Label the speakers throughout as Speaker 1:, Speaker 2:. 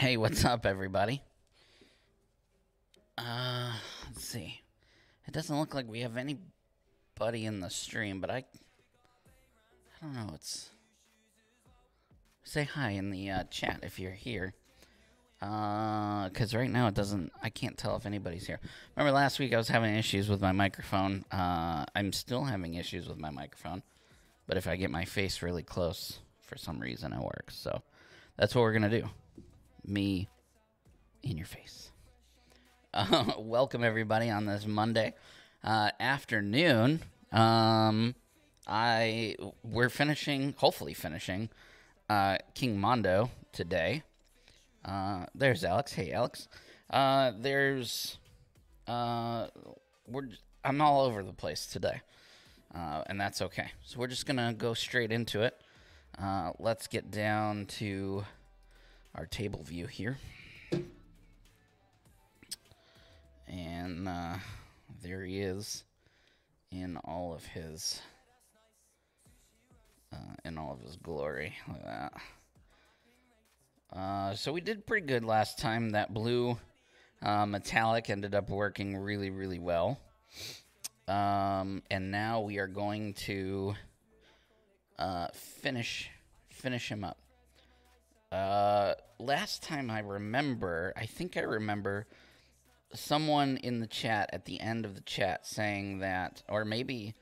Speaker 1: Hey, what's up, everybody? Let's see. It doesn't look like we have anybody in the stream, but I don't know. It's say hi in the chat if you're here. Because right now it doesn't. I can't tell if anybody's here. Remember last week I was having issues with my microphone. I'm still having issues with my microphone, but if I get my face really close, for some reason it works. So that's what we're gonna do. Me in your face. Welcome everybody on this Monday afternoon. We're hopefully finishing King Mondo today. There's Alex. Hey, Alex. I'm all over the place today, and that's okay. So we're just gonna go straight into it. Let's get down to our table view here. And there he is in all of his glory. Look at that. So we did pretty good last time. That blue metallic ended up working really, really well. And now we are going to finish him up. Last time I think I remember someone in the chat at the end of the chat saying that, or maybe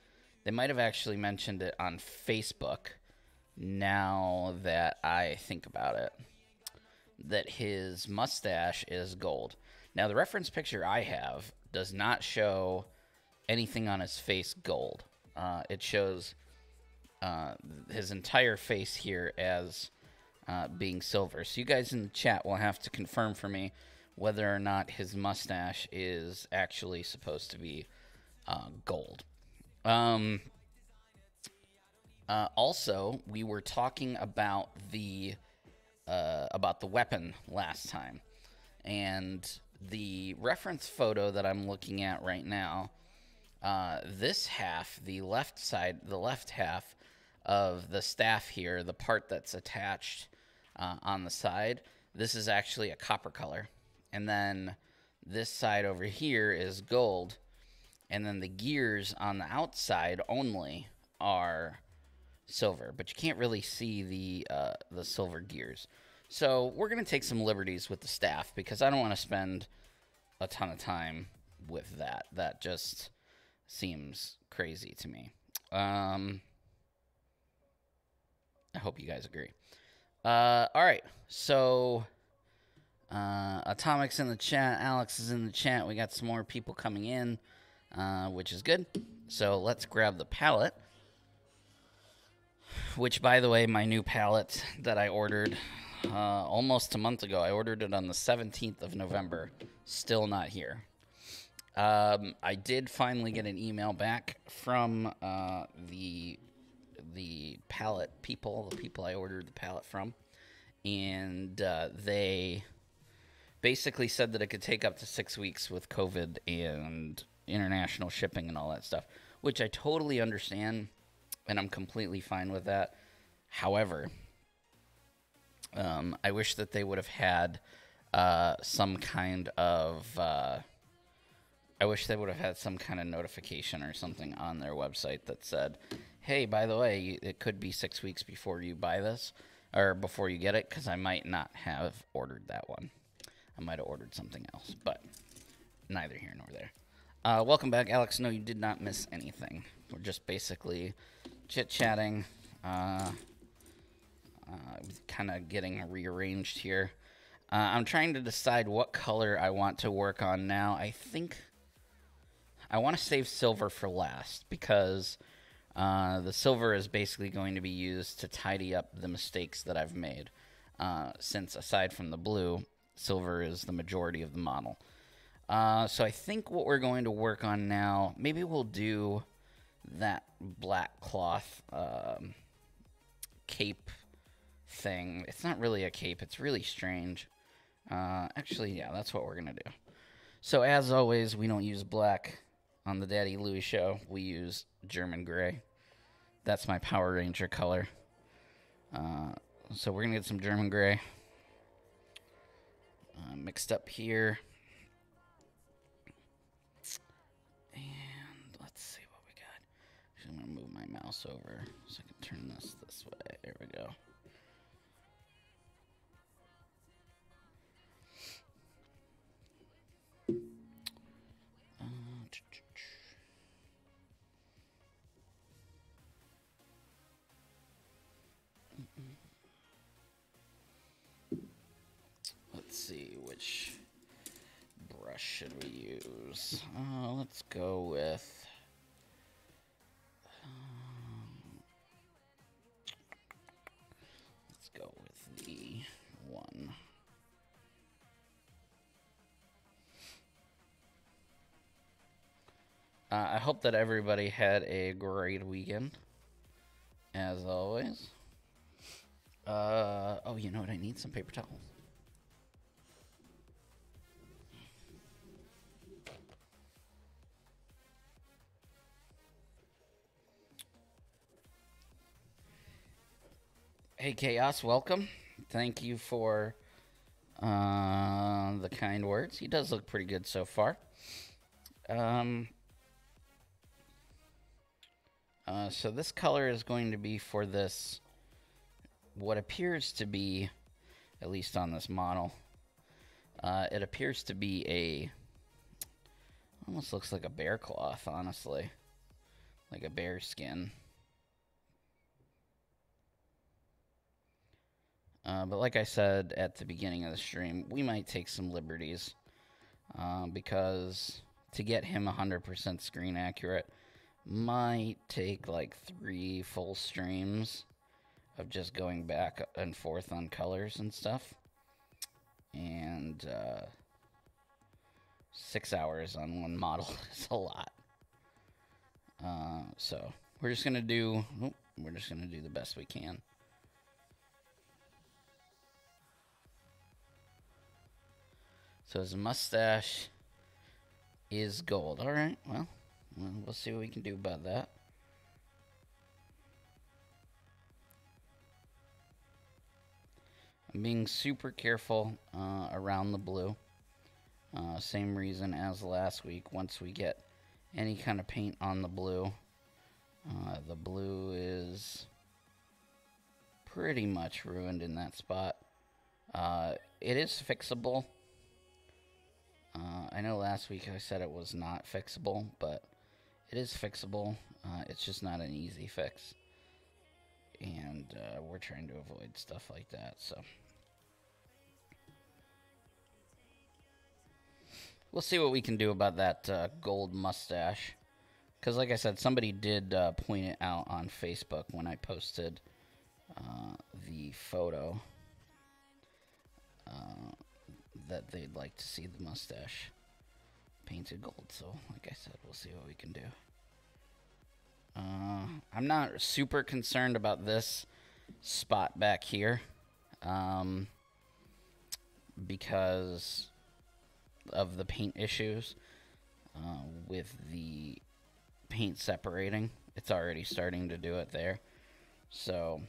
Speaker 1: they might have actually mentioned it on Facebook, now that I think about it, that his mustache is gold. Now, the reference picture I have does not show anything on his face gold. It shows his entire face here as being silver. So you guys in the chat will have to confirm for me whether or not his mustache is actually supposed to be gold. Also, we were talking about the weapon last time, and the reference photo that I'm looking at right now, this half, the left half of the staff here, the part that's attached on the side, this is actually a copper color. And then this side over here is gold. And then the gears on the outside only are silver. But you can't really see the silver gears. So we're going to take some liberties with the staff because I don't want to spend a ton of time with that. That just seems crazy to me. I hope you guys agree. All right. So Atomic's in the chat. Alex is in the chat. We got some more people coming in, which is good. So let's grab the palette, which, by the way, my new palette that I ordered almost a month ago. I ordered it on the 17th of November. Still not here. I did finally get an email back from the palette people, the people I ordered the palette from, and they basically said that it could take up to 6 weeks with COVID and international shipping and all that stuff, which I totally understand, and I'm completely fine with that. However, I wish that they would have had some kind of notification or something on their website that said, hey, by the way, it could be 6 weeks before you buy this, or before you get it, because I might not have ordered that one. I might have ordered something else, but neither here nor there. Welcome back, Alex. No, you did not miss anything. We're just basically chit-chatting, kind of getting rearranged here. I'm trying to decide what color I want to work on now. I think I want to save silver for last because the silver is basically going to be used to tidy up the mistakes that I've made, since aside from the blue, silver is the majority of the model. So I think what we're going to work on now, maybe we'll do that black cloth cape thing. It's not really a cape. It's really strange. Actually, yeah, that's what we're going to do. So as always, we don't use black on the Daddy Louie show. We use German gray. That's my Power Ranger color. So we're going to get some German gray. mixed up here. And let's see what we got. Actually, I'm going to move my mouse over so I can turn this way. There we go. Let's see, which brush should we use? Let's go with... let's go with the one. I hope that everybody had a great weekend, as always. Oh, you know what? I need some paper towels. Hey, Chaos, welcome. Thank you for the kind words. He does look pretty good so far. So this color is going to be for this, what appears to be, at least on this model, it appears to be a, almost looks like a bear cloth, honestly. Like a bear skin. But like I said at the beginning of the stream, we might take some liberties. Because to get him 100% screen accurate might take like 3 full streams of just going back and forth on colors and stuff. And 6 hours on one model is a lot. So we're just gonna do the best we can. So his mustache is gold. All right, well, we'll see what we can do about that. I'm being super careful around the blue. Same reason as last week. Once we get any kind of paint on the blue is pretty much ruined in that spot. It is fixable. I know last week I said it was not fixable, but it is fixable. It's just not an easy fix. And we're trying to avoid stuff like that, so. We'll see what we can do about that gold mustache. Because like I said, somebody did point it out on Facebook when I posted the photo. That they'd like to see the mustache painted gold. So, like I said, we'll see what we can do. I'm not super concerned about this spot back here. Because of the paint issues with the paint separating. It's already starting to do it there. So,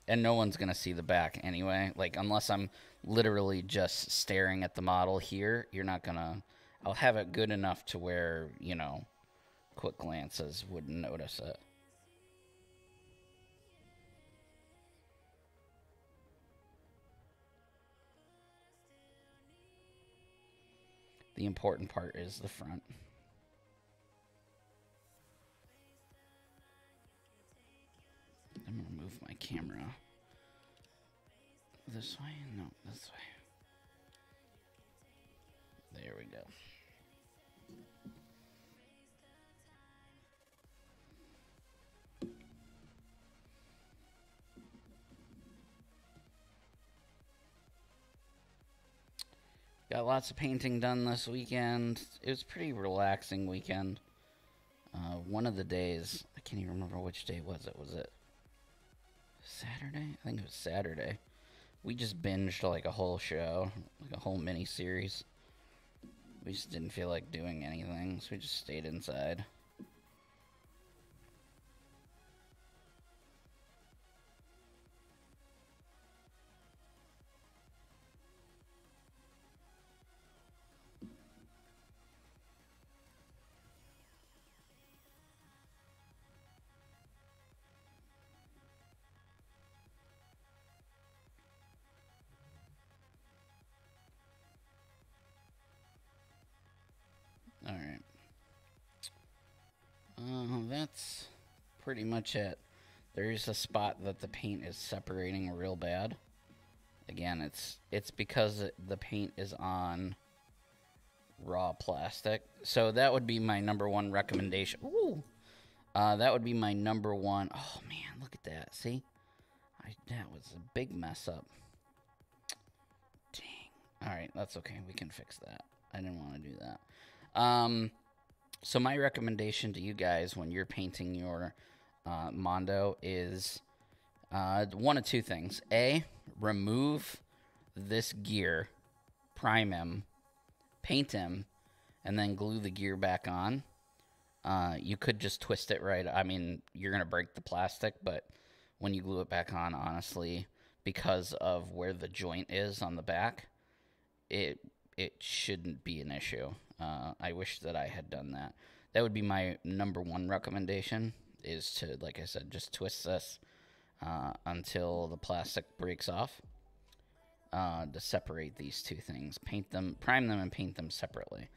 Speaker 1: and no one's going to see the back anyway. Like, unless I'm literally just staring at the model here, you're not going to... I'll have it good enough to where, you know, quick glances wouldn't notice it. The important part is the front. I'm going to move my camera this way. No, this way. There we go. Got lots of painting done this weekend. It was a pretty relaxing weekend. One of the days, I can't even remember which day was it. Was it Saturday? I think it was Saturday. We just binged like a whole show, like a whole mini series. We just didn't feel like doing anything, so we just stayed inside. That's pretty much it. There's a spot that the paint is separating real bad. Again, it's because the paint is on raw plastic. So that would be my number one recommendation. Ooh! That would be my number one. Oh, man, look at that. See? That was a big mess up. Dang. All right, that's okay. We can fix that. I didn't want to do that. So my recommendation to you guys when you're painting your Mondo is one of two things. A, remove this gear, prime him, paint him, and then glue the gear back on. You could just twist it right. I mean, you're going to break the plastic, but when you glue it back on, honestly, because of where the joint is on the back, it shouldn't be an issue. I wish that I had done that. That would be my number one recommendation, is to, like I said, just twist this until the plastic breaks off to separate these two things. Paint them, prime them, and paint them separately.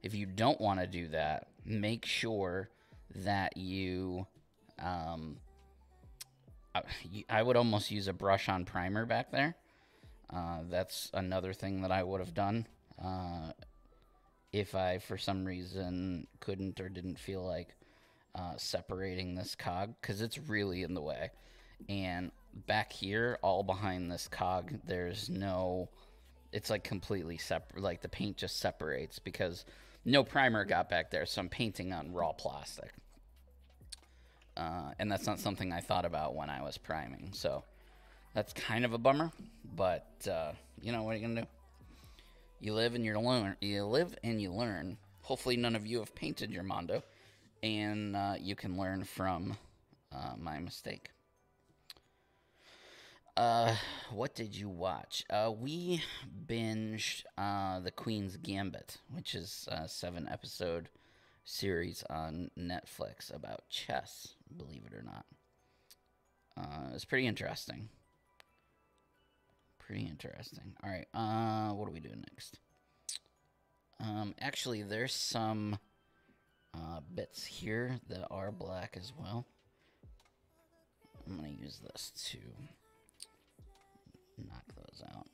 Speaker 1: If you don't want to do that, make sure that you I would almost use a brush-on primer back there. That's another thing that I would have done if I, for some reason, couldn't or didn't feel like separating this cog, because it's really in the way. And back here, all behind this cog, there's no... It's like completely separate. Like the paint just separates because no primer got back there, so I'm painting on raw plastic. And that's not something I thought about when I was priming. So that's kind of a bummer, but you know, what are you gonna do? You live and you learn. You live and you learn. Hopefully none of you have painted your Mondo, and you can learn from my mistake. What did you watch? We binged The Queen's Gambit, which is a 7-episode series on Netflix about chess, believe it or not. It's pretty interesting. Pretty interesting. All right, what do we do next? Actually, there's some bits here that are black as well. I'm going to use this to knock those out.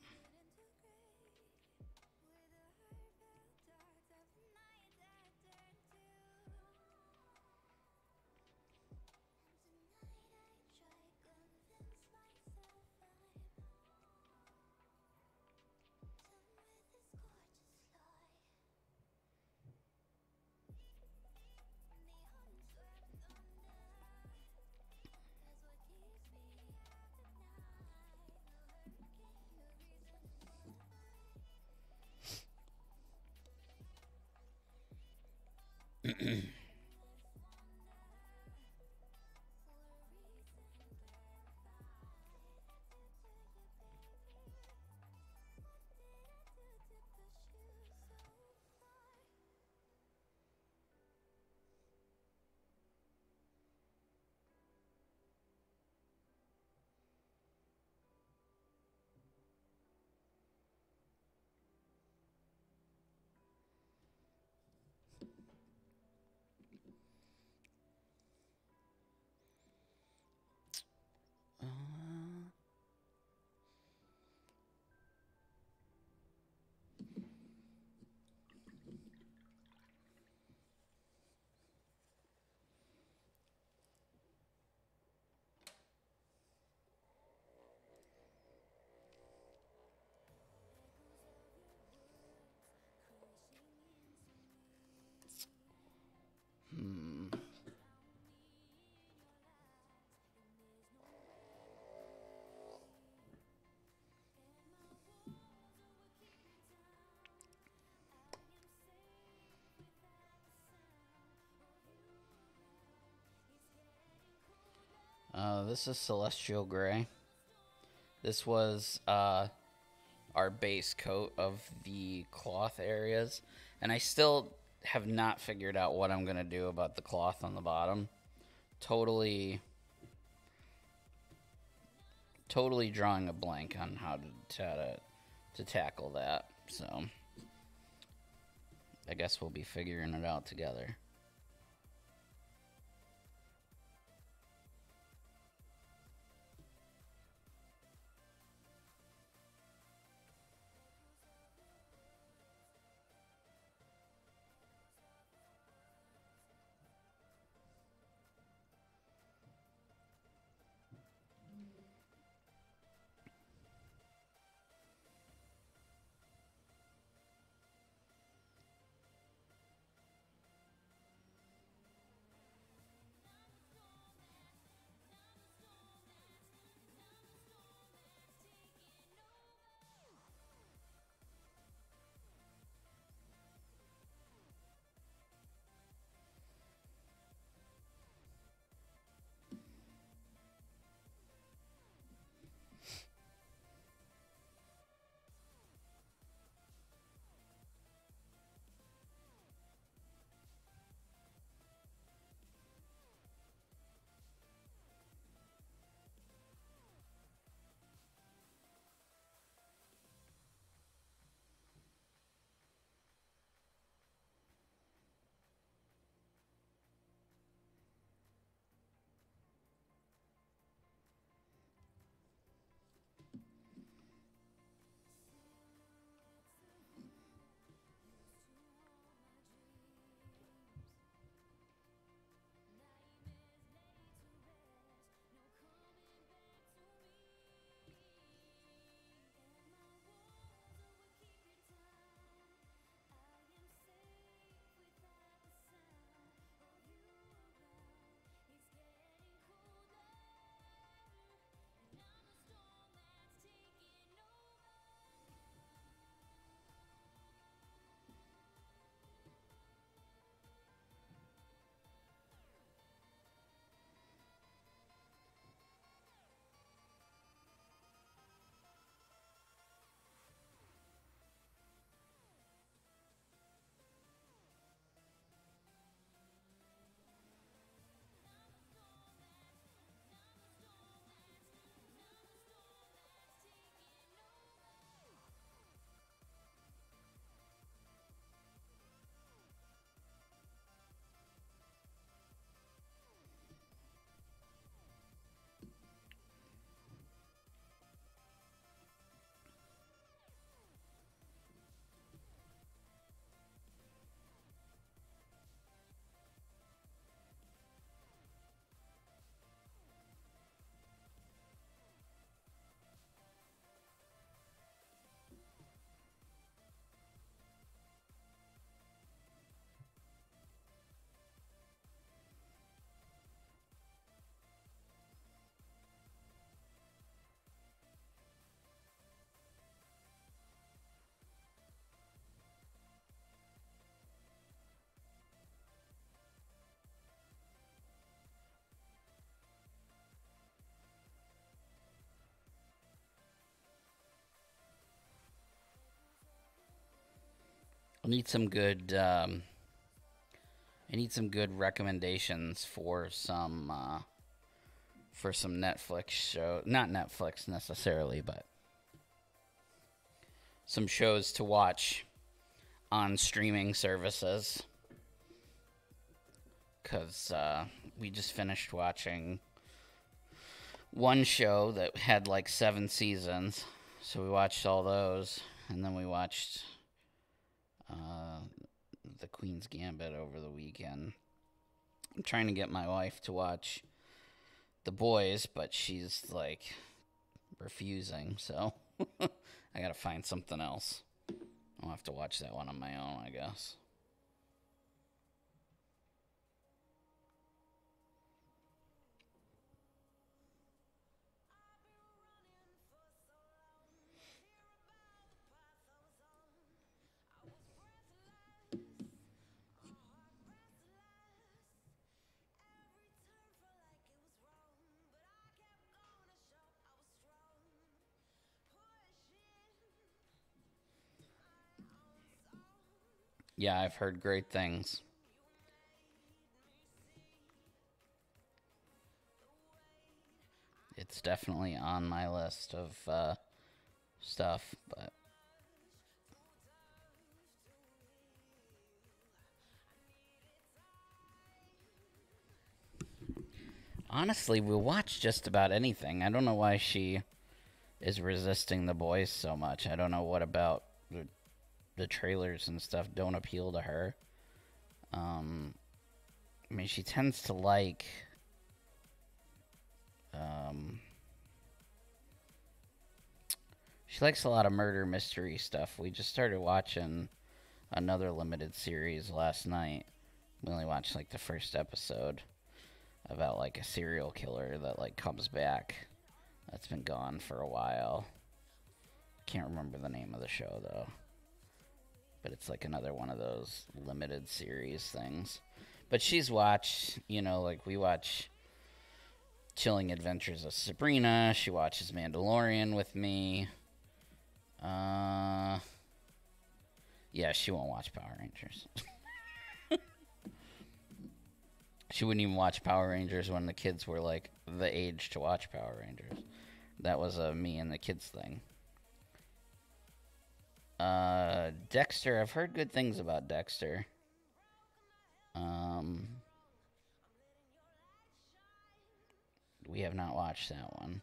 Speaker 1: This is Celestial Gray. This was our base coat of the cloth areas, and I still have not figured out what I'm going to do about the cloth on the bottom. Totally drawing a blank on how to tackle that, so I guess we'll be figuring it out together. need some good. I need some good recommendations for some Netflix show. Not Netflix necessarily, but some shows to watch on streaming services. Because we just finished watching one show that had like 7 seasons. So we watched all those. And then we watched The Queen's Gambit over the weekend. I'm trying to get my wife to watch The Boys, but she's like refusing. So I gotta find something else. I'll have to watch that one on my own, I guess. Yeah, I've heard great things. It's definitely on my list of stuff, but honestly, we'll watch just about anything. I don't know why she is resisting The Boys so much. I don't know what about the trailers and stuff don't appeal to her. I mean, she tends to like she likes a lot of murder mystery stuff. We just started watching another limited series last night. We only watched like the first episode about like a serial killer that like comes back. That's been gone for a while. Can't remember the name of the show though. But it's like another one of those limited series things. But she's watched, like we watch Chilling Adventures of Sabrina. She watches Mandalorian with me. Yeah, she won't watch Power Rangers. She wouldn't even watch Power Rangers when the kids were like the age to watch Power Rangers. That was a me and the kids thing. Dexter. I've heard good things about Dexter. We have not watched that one.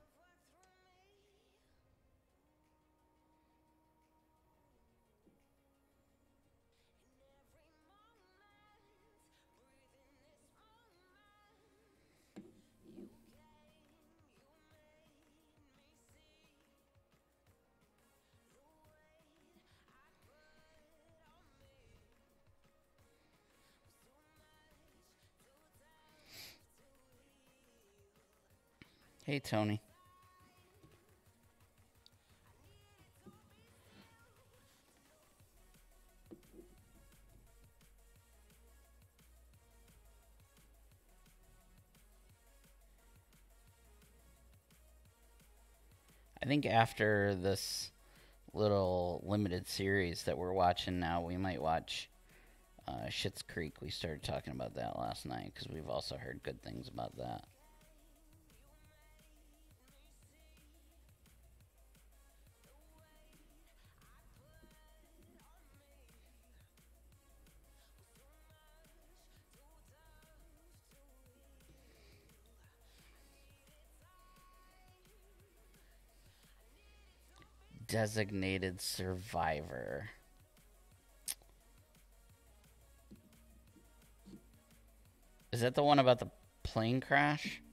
Speaker 1: Hey, Tony. I think after this little limited series that we're watching now, we might watch Schitt's Creek. We started talking about that last night because we've also heard good things about that. Designated Survivor. Is that the one about the plane crash?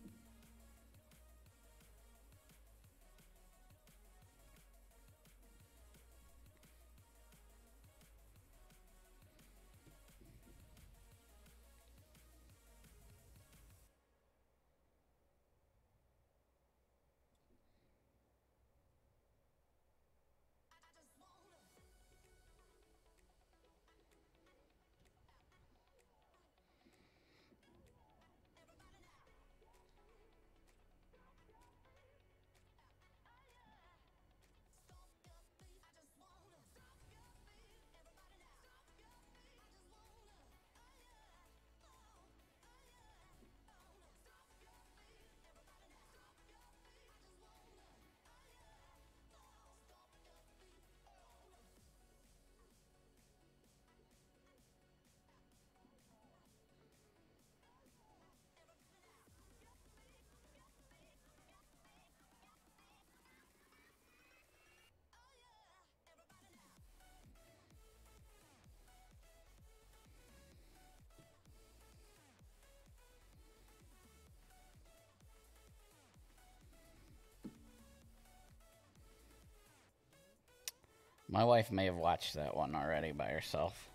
Speaker 1: My wife may have watched that one already by herself.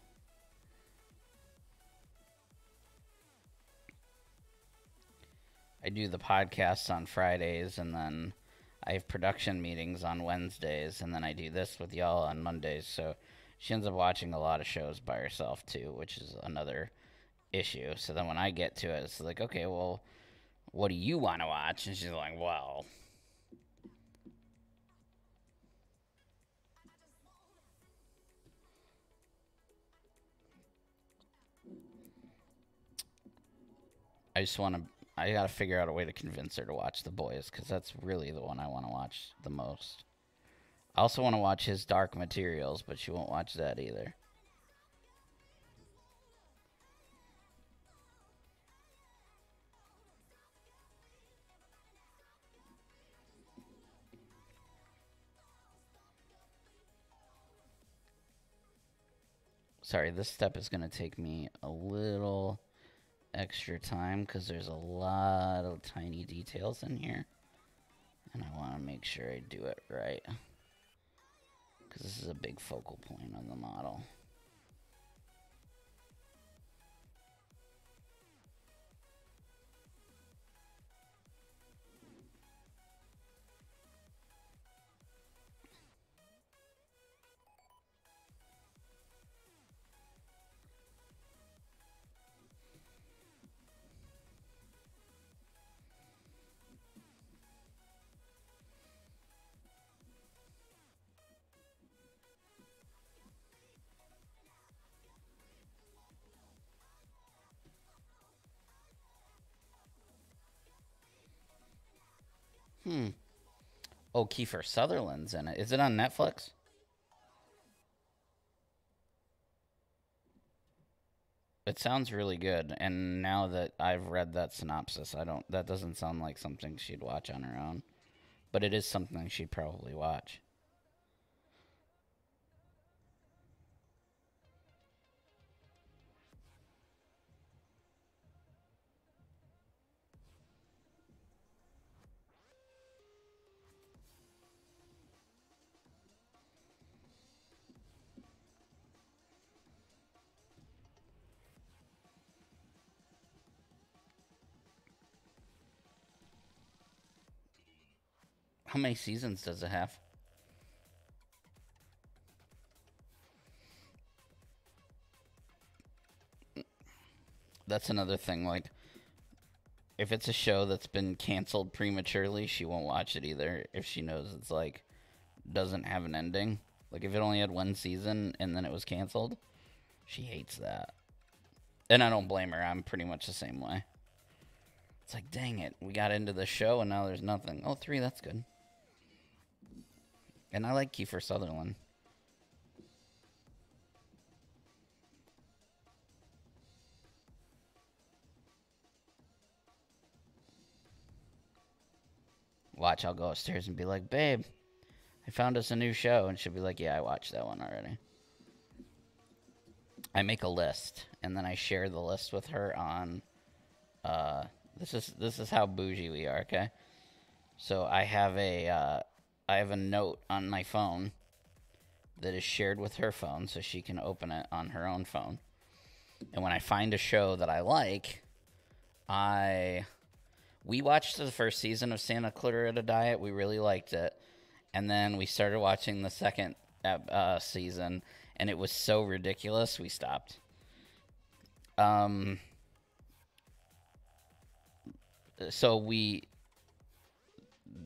Speaker 1: I do the podcasts on Fridays, and then I have production meetings on Wednesdays, and then I do this with y'all on Mondays. So she ends up watching a lot of shows by herself too, which is another issue. So then when I get to it, it's like, okay, well, what do you want to watch? And she's like, well, I just want to. I gotta figure out a way to convince her to watch The Boys, because that's really the one I want to watch the most. I also want to watch his Dark Materials, but she won't watch that either. Sorry, this step is going to take me a little extra time because there's a lot of tiny details in here. And I want to make sure I do it right, because this is a big focal point on the model. Oh, Kiefer Sutherland's in it. Is it on Netflix? It sounds really good, and now that I've read that synopsis, I don't. That doesn't sound like something she'd watch on her own, but it is something she'd probably watch. How many seasons does it have? That's another thing. Like, if it's a show that's been canceled prematurely, she won't watch it either. If she knows it's like doesn't have an ending, like if it only had one season and then it was canceled, she hates that. And I don't blame her. I'm pretty much the same way. It's like, dang it, we got into the show and now there's nothing. Oh, 3, that's good. And I like Kiefer Sutherland. Watch, I'll go upstairs and be like, babe, I found us a new show. And she'll be like, yeah, I watched that one already. I make a list, and then I share the list with her on, this is how bougie we are, okay? So I have a note on my phone that is shared with her phone so she can open it on her own phone. And when I find a show that I like, we watched the first season of Santa Clarita Diet. We really liked it. And then we started watching the second season, and it was so ridiculous, we stopped. So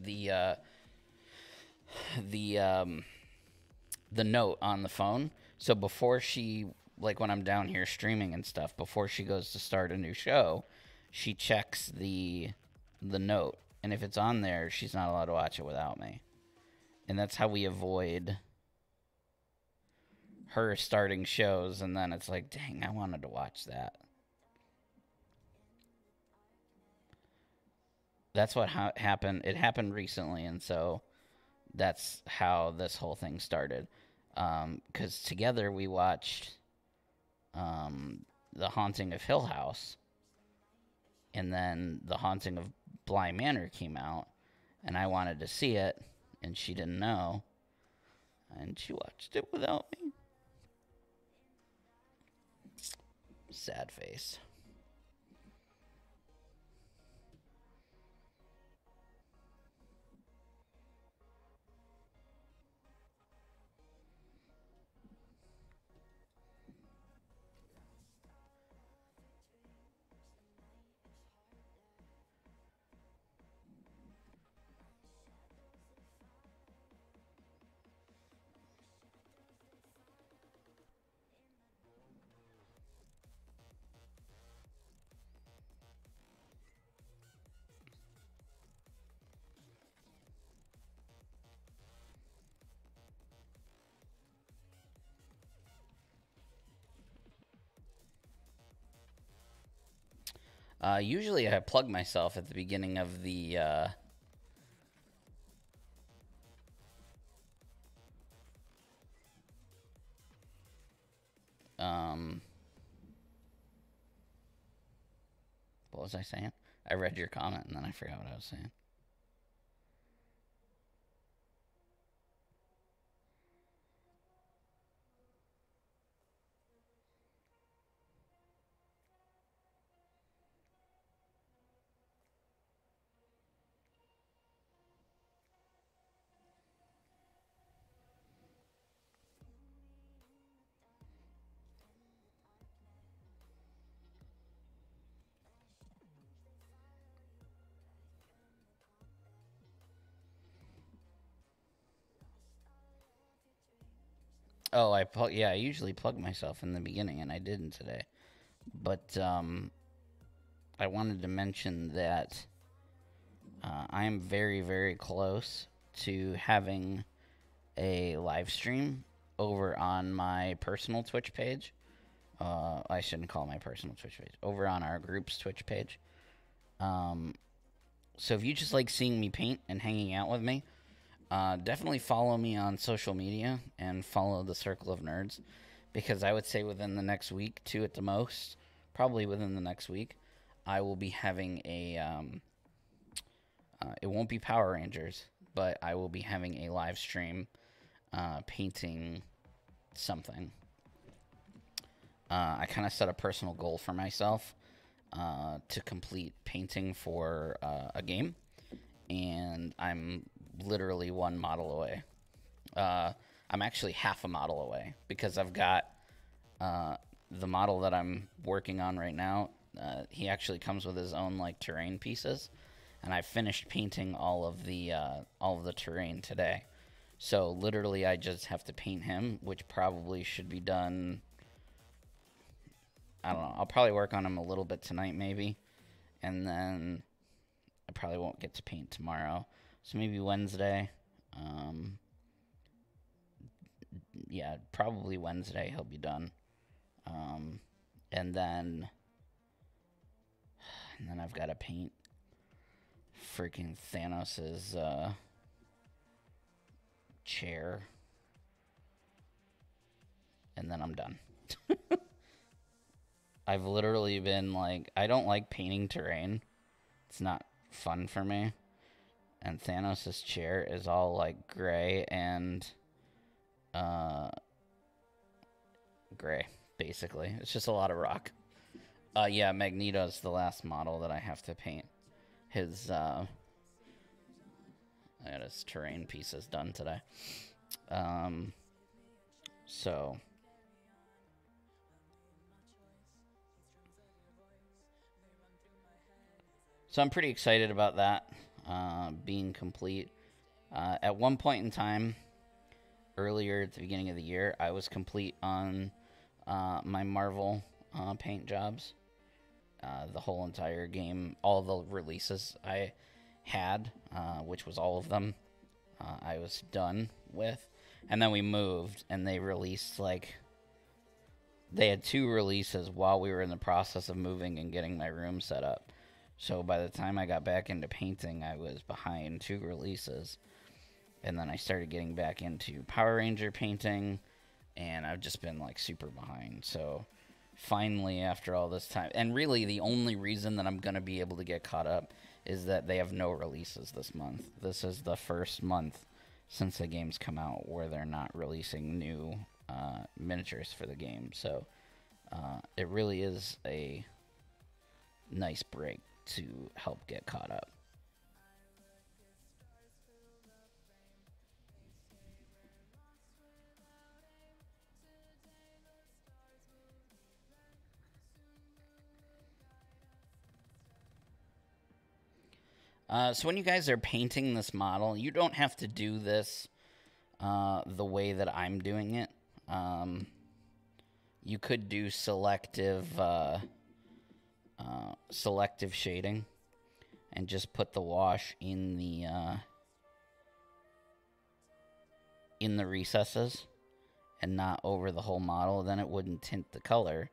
Speaker 1: the uh, the the note on the phone. So before she, like when I'm down here streaming and stuff, before she goes to start a new show, she checks the note, and if it's on there, she's not allowed to watch it without me. And that's how we avoid her starting shows, and then it's like, dang, I wanted to watch that. That's what happened. It happened recently, and so that's how this whole thing started. Because together we watched The Haunting of Hill House, and then The Haunting of Bly Manor came out, and I wanted to see it, and she didn't know. And she watched it without me. Sad face. Usually I plug myself at the beginning of the what was I saying? I read your comment and then I forgot what I was saying. Oh, I usually plug myself in the beginning, and I didn't today. But I wanted to mention that I am very, very close to having a live stream over on my personal Twitch page. I shouldn't call my personal Twitch page. Over on our group's Twitch page. So if you just like seeing me paint and hanging out with me, definitely follow me on social media and follow the Circle of Nerds, because I would say within the next week, 2 at the most, probably within the next week, I will be having a, it won't be Power Rangers, but I will be having a live stream painting something. I kind of set a personal goal for myself to complete painting for a game, and I'm literally 1 model away. I'm actually half a model away, because I've got the model that I'm working on right now. He actually comes with his own like terrain pieces, and I finished painting all of the terrain today. So literally, I just have to paint him, which probably should be done. I don't know. I'll probably work on him a little bit tonight, maybe, and then I probably won't get to paint tomorrow. So maybe Wednesday. Yeah, probably Wednesday he'll be done. And then I've got to paint freaking Thanos's chair. And then I'm done. I've literally been like, I don't like painting terrain. It's not fun for me. And Thanos' chair is all like gray and gray, basically. It's just a lot of rock. Yeah, Magneto's the last model that I have to paint. His I got his terrain pieces done today. So I'm pretty excited about that being complete. At one point in time, earlier at the beginning of the year, I was complete on my Marvel paint jobs. The whole entire game, all the releases I had, which was all of them, I was done with. And then we moved, and they released, like, they had 2 releases while we were in the process of moving and getting my room set up. So by the time I got back into painting, I was behind 2 releases. And then I started getting back into Power Ranger painting, and I've just been, like, super behind. So finally, after all this time, and really the only reason that I'm going to be able to get caught up is that they have no releases this month. This is the first month since the game's come out, where they're not releasing new miniatures for the game. So it really is a nice break to help get caught up. So when you guys are painting this model, you don't have to do this the way that I'm doing it. You could do selective shading and just put the wash in the recesses and not over the whole model. Then it wouldn't tint the color,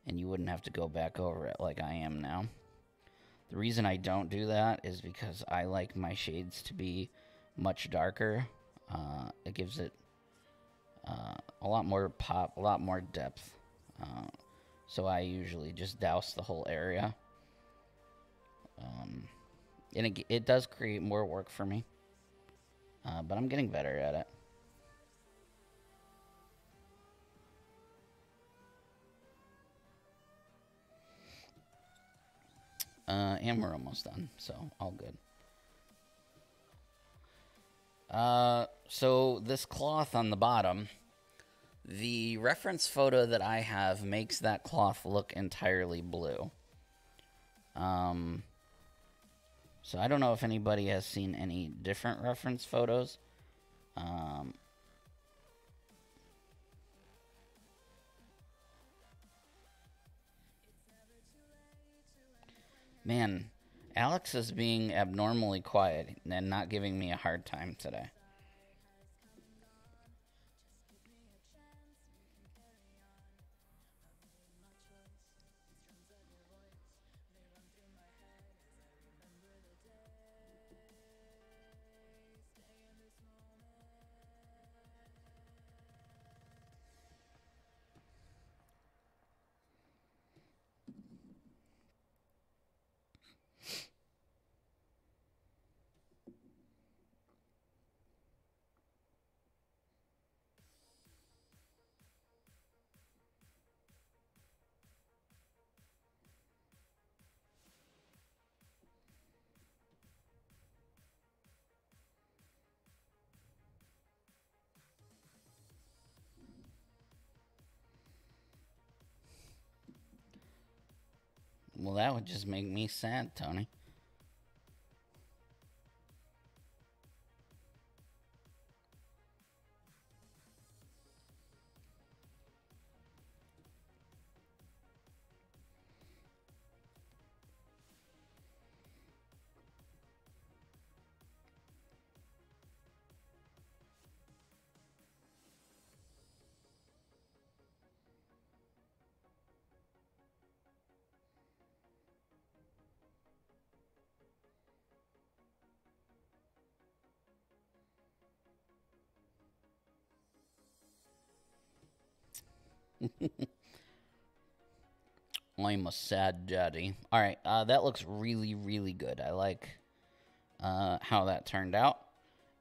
Speaker 1: and you wouldn't have to go back over it like I am now. The reason I don't do that is because I like my shades to be much darker. It gives it a lot more pop, a lot more depth. So I usually just douse the whole area. And it does create more work for me. But I'm getting better at it. And we're almost done, so all good. So this cloth on the bottom, the reference photo that I have makes that cloth look entirely blue. So I don't know if anybody has seen any different reference photos. Man, Alex is being abnormally quiet and not giving me a hard time today. Well, that would just make me sad, Tony. I'm a sad daddy. All right, that looks really, really good. I like how that turned out,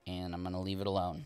Speaker 1: and I'm going to leave it alone.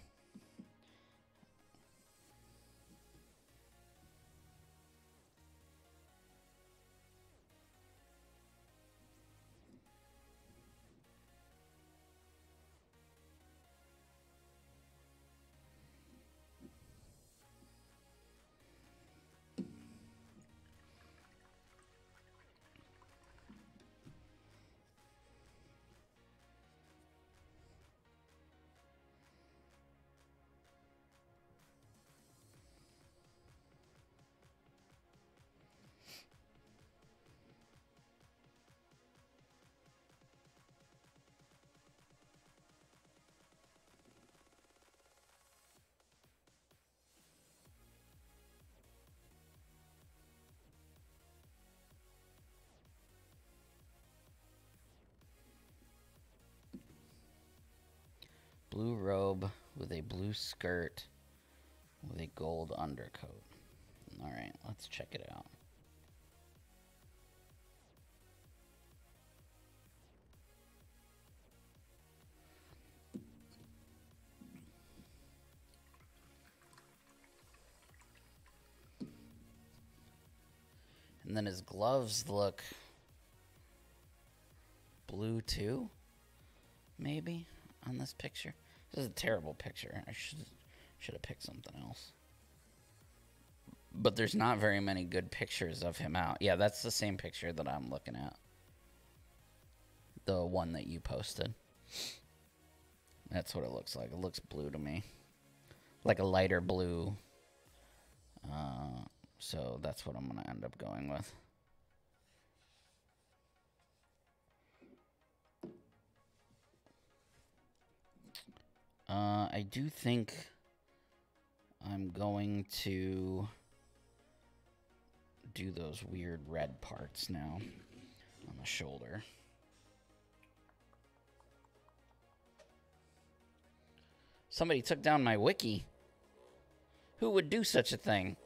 Speaker 1: Blue robe with a blue skirt with a gold undercoat. All right, let's check it out. And then his gloves look blue too, maybe, on this picture. This is a terrible picture. I should have picked something else. But there's not very many good pictures of him out. Yeah, that's the same picture that I'm looking at. The one that you posted. That's what it looks like. It looks blue to me. Like a lighter blue. So that's what I'm going to end up going with. I do think I'm going to do those weird red parts now on the shoulder. Somebody took down my wiki. Who would do such a thing?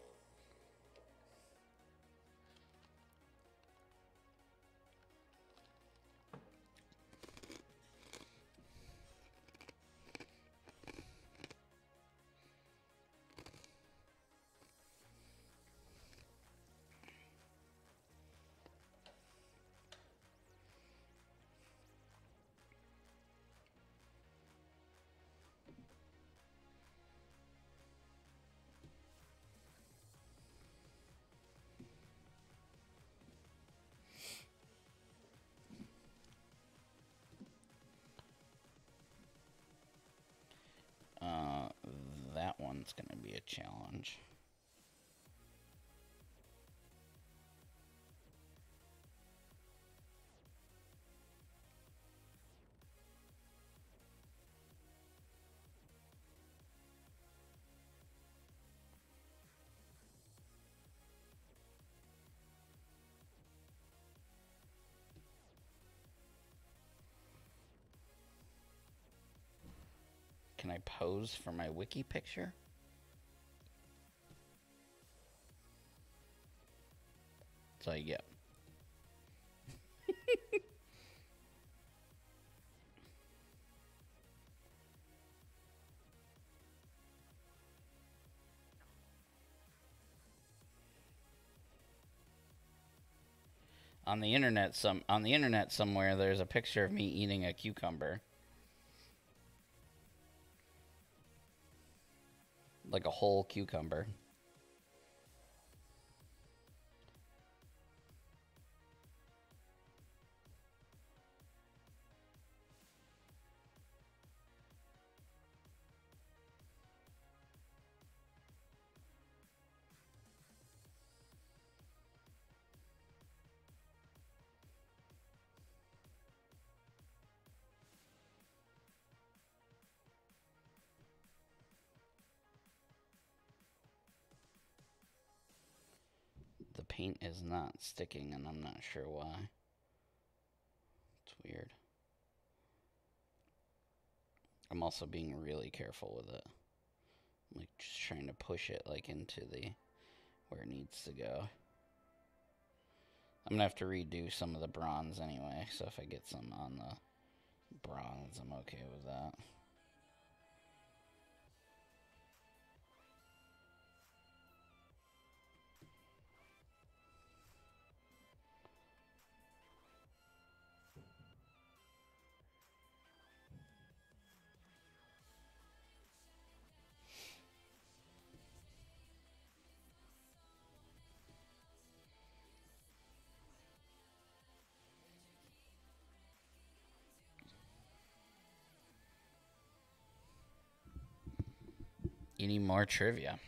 Speaker 1: That one's going to be a challenge. Can I pose for my wiki picture? That's all you get. On the internet somewhere there's a picture of me eating a cucumber. Like a whole cucumber. The paint is not sticking, and I'm not sure why. It's weird. I'm also being really careful with it. I'm like just trying to push it like into the where it needs to go. I'm gonna have to redo some of the bronze anyway, so if I get some on the bronze, I'm okay with that. You need more trivia.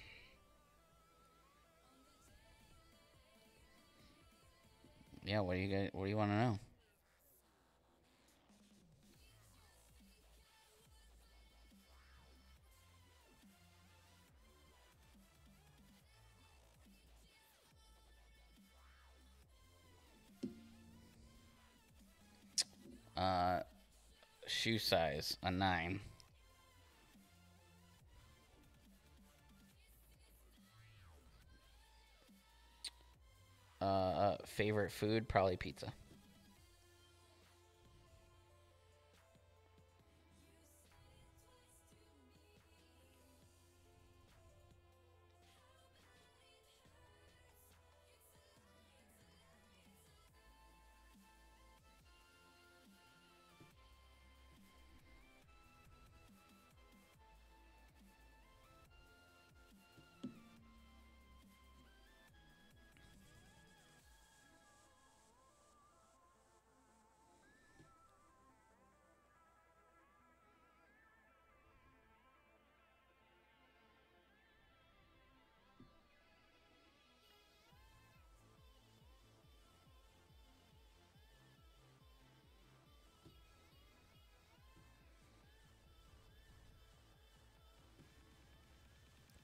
Speaker 1: Yeah, what do you want to know? Shoe size, a 9. Favorite food, probably pizza.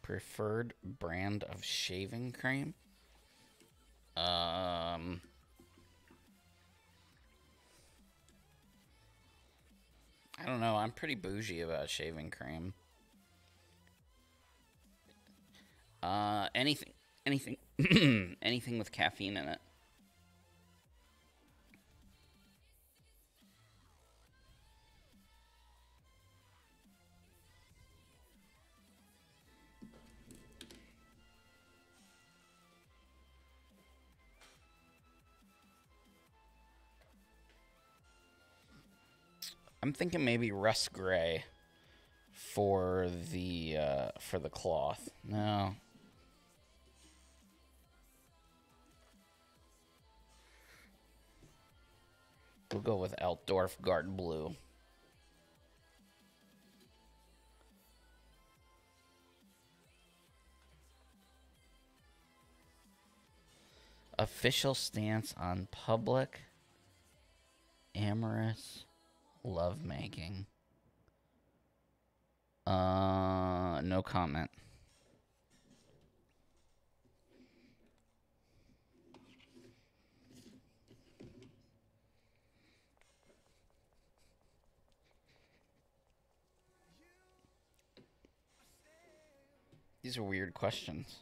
Speaker 1: Preferred brand of shaving cream? I don't know. I'm pretty bougie about shaving cream. Anything, anything with caffeine in it. I'm thinking maybe rust gray for the cloth. No. We'll go with Altdorf Guard Blue. Official stance on public amorous lovemaking. No comment. These are weird questions.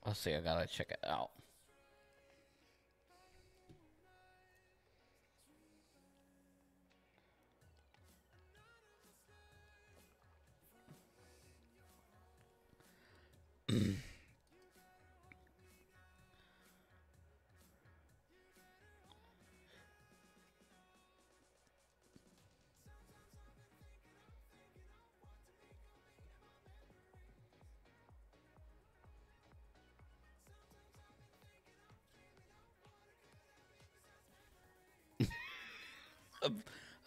Speaker 1: Let's see, I gotta check it out.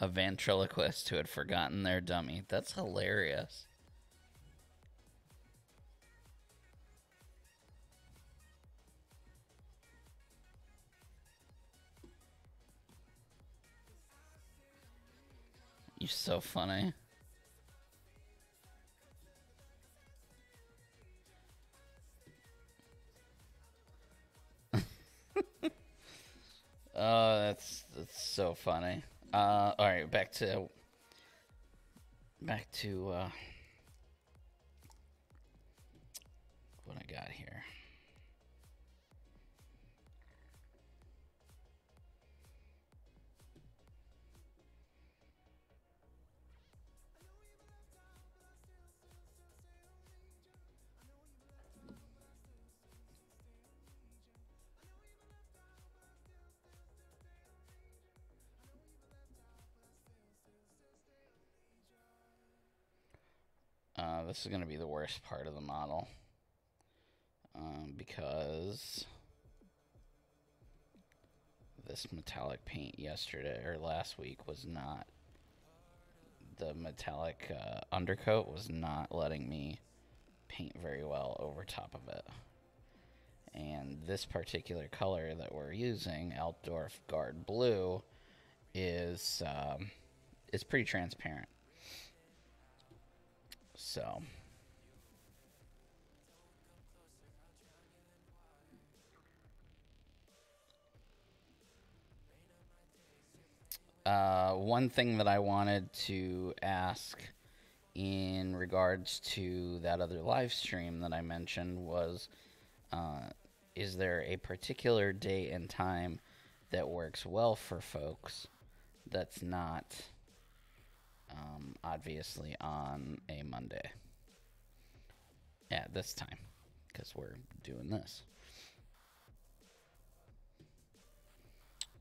Speaker 1: A ventriloquist who had forgotten their dummy. That's hilarious. You're so funny. Oh, that's so funny. All right, back to what I got here. This is going to be the worst part of the model. Because this metallic paint yesterday or last week was not, the metallic undercoat was not letting me paint very well over top of it. And this particular color that we're using, Altdorf Guard Blue, is pretty transparent. So One thing that I wanted to ask in regards to that other live stream that I mentioned was, is there a particular date and time that works well for folks that's not obviously on a Monday at this time, because we're doing this.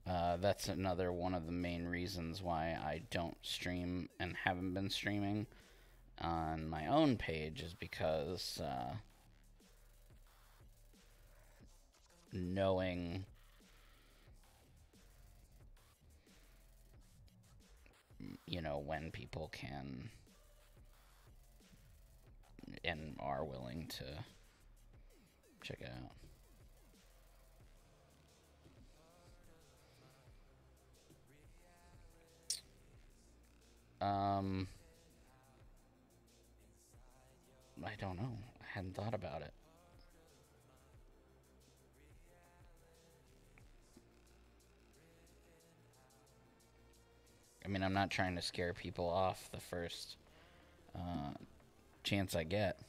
Speaker 1: That's another one of the main reasons why I don't stream and haven't been streaming on my own page, is because knowing when people can and are willing to check it out. I don't know. I hadn't thought about it. I mean, I'm not trying to scare people off the first chance I get.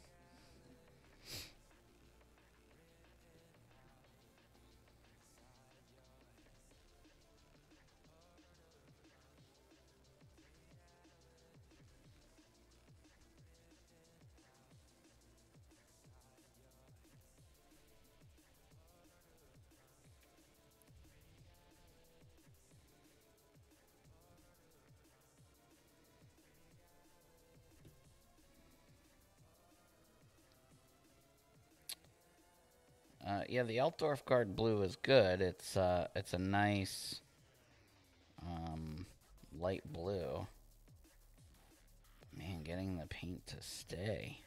Speaker 1: Yeah, the Altdorf Guard Blue is good. It's a nice light blue. Man, getting the paint to stay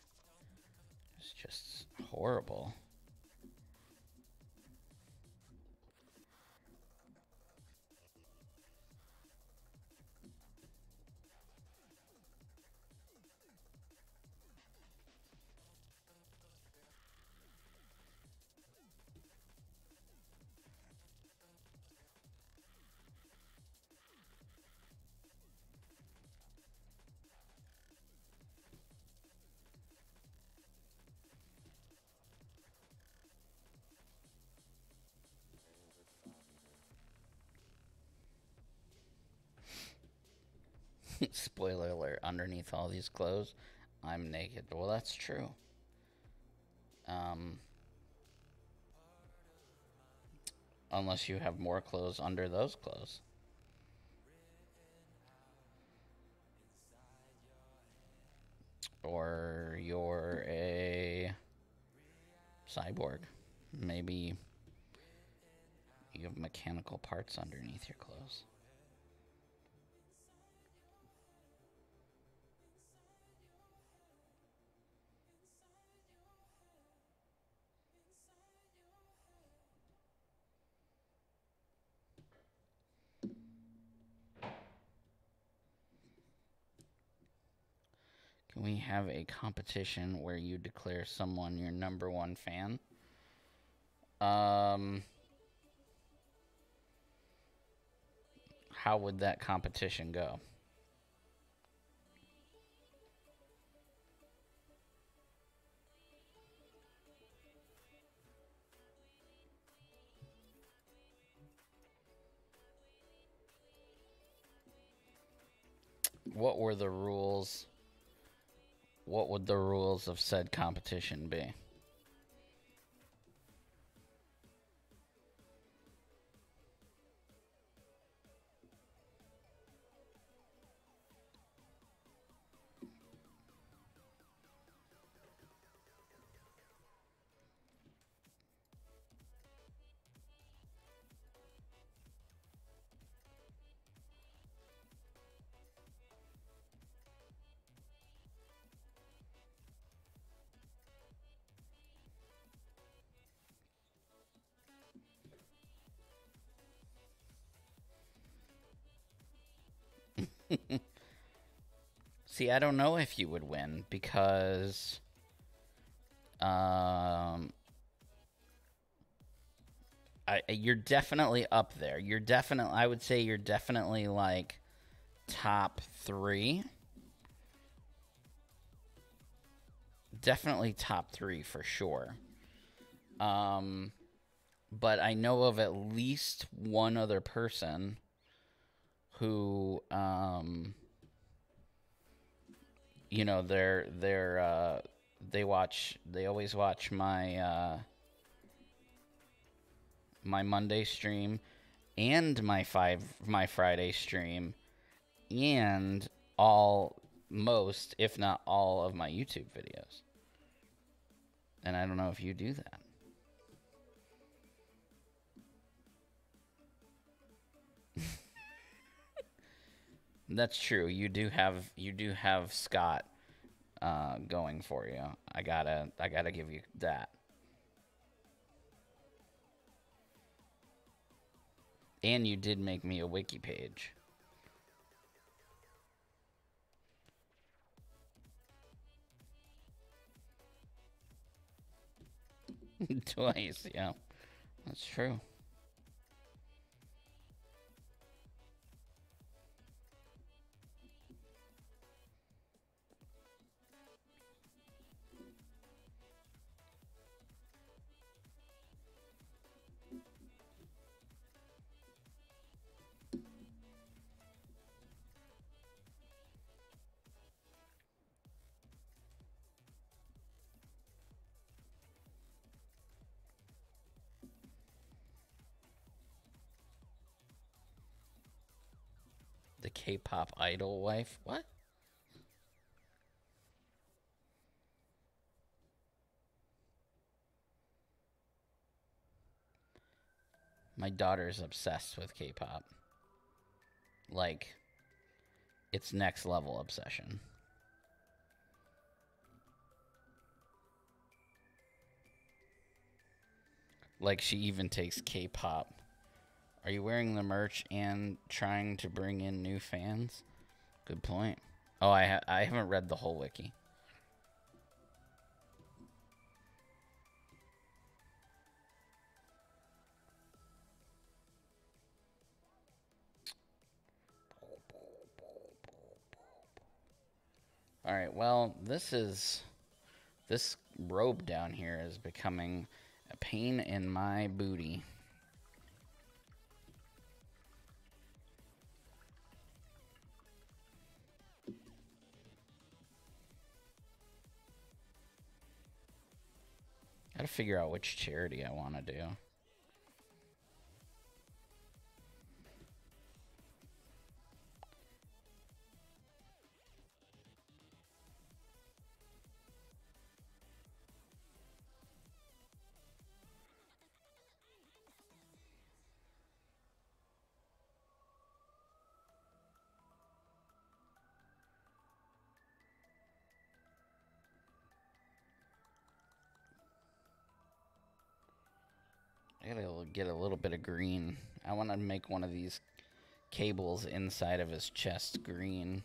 Speaker 1: is just horrible. Spoiler alert, underneath all these clothes, I'm naked. Well, that's true. Unless you have more clothes under those clothes. Or you're a cyborg. Maybe you have mechanical parts underneath your clothes. Can we have a competition where you declare someone your #1 fan? How would that competition go? What were the rules? What would the rules of said competition be? See, I don't know if you would win because You're definitely up there. You're definitely, I would say you're definitely like top 3. Definitely top 3 for sure. But I know of at least one other person who, you know, they always watch my my Monday stream and my Friday stream and most, if not all, of my YouTube videos. And I don't know if you do that. That's true. You do have Scott going for you. I gotta give you that. And you did make me a wiki page. Twice, yeah. That's true. The K-pop idol wife? What? My daughter's obsessed with K-pop. Like, it's next level obsession. Like, she even takes K-pop. Are you wearing the merch and trying to bring in new fans? Good point. Oh, I haven't read the whole wiki. All right, well, this robe down here is becoming a pain in my booty. Gotta figure out which charity I want to do. I gotta get a little bit of green. I want to make one of these cables inside of his chest green.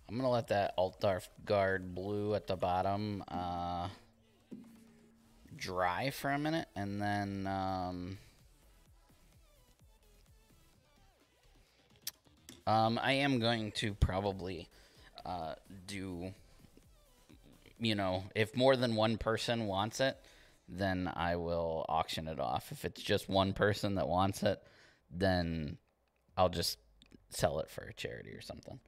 Speaker 1: I'm going to let that Alt Guard blue at the bottom dry for a minute, and then I am going to probably do, you know, if more than one person wants it, then I will auction it off. If it's just one person that wants it, then I'll just sell it for a charity or something.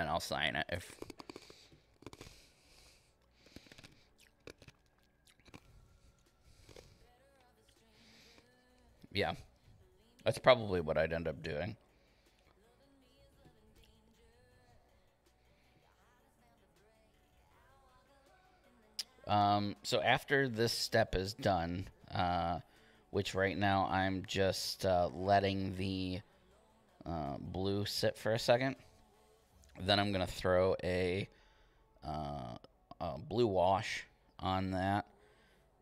Speaker 1: and I'll sign it if. Yeah, that's probably what I'd end up doing. So after this step is done, which right now I'm just letting the blue sit for a second, then I'm going to throw a blue wash on that,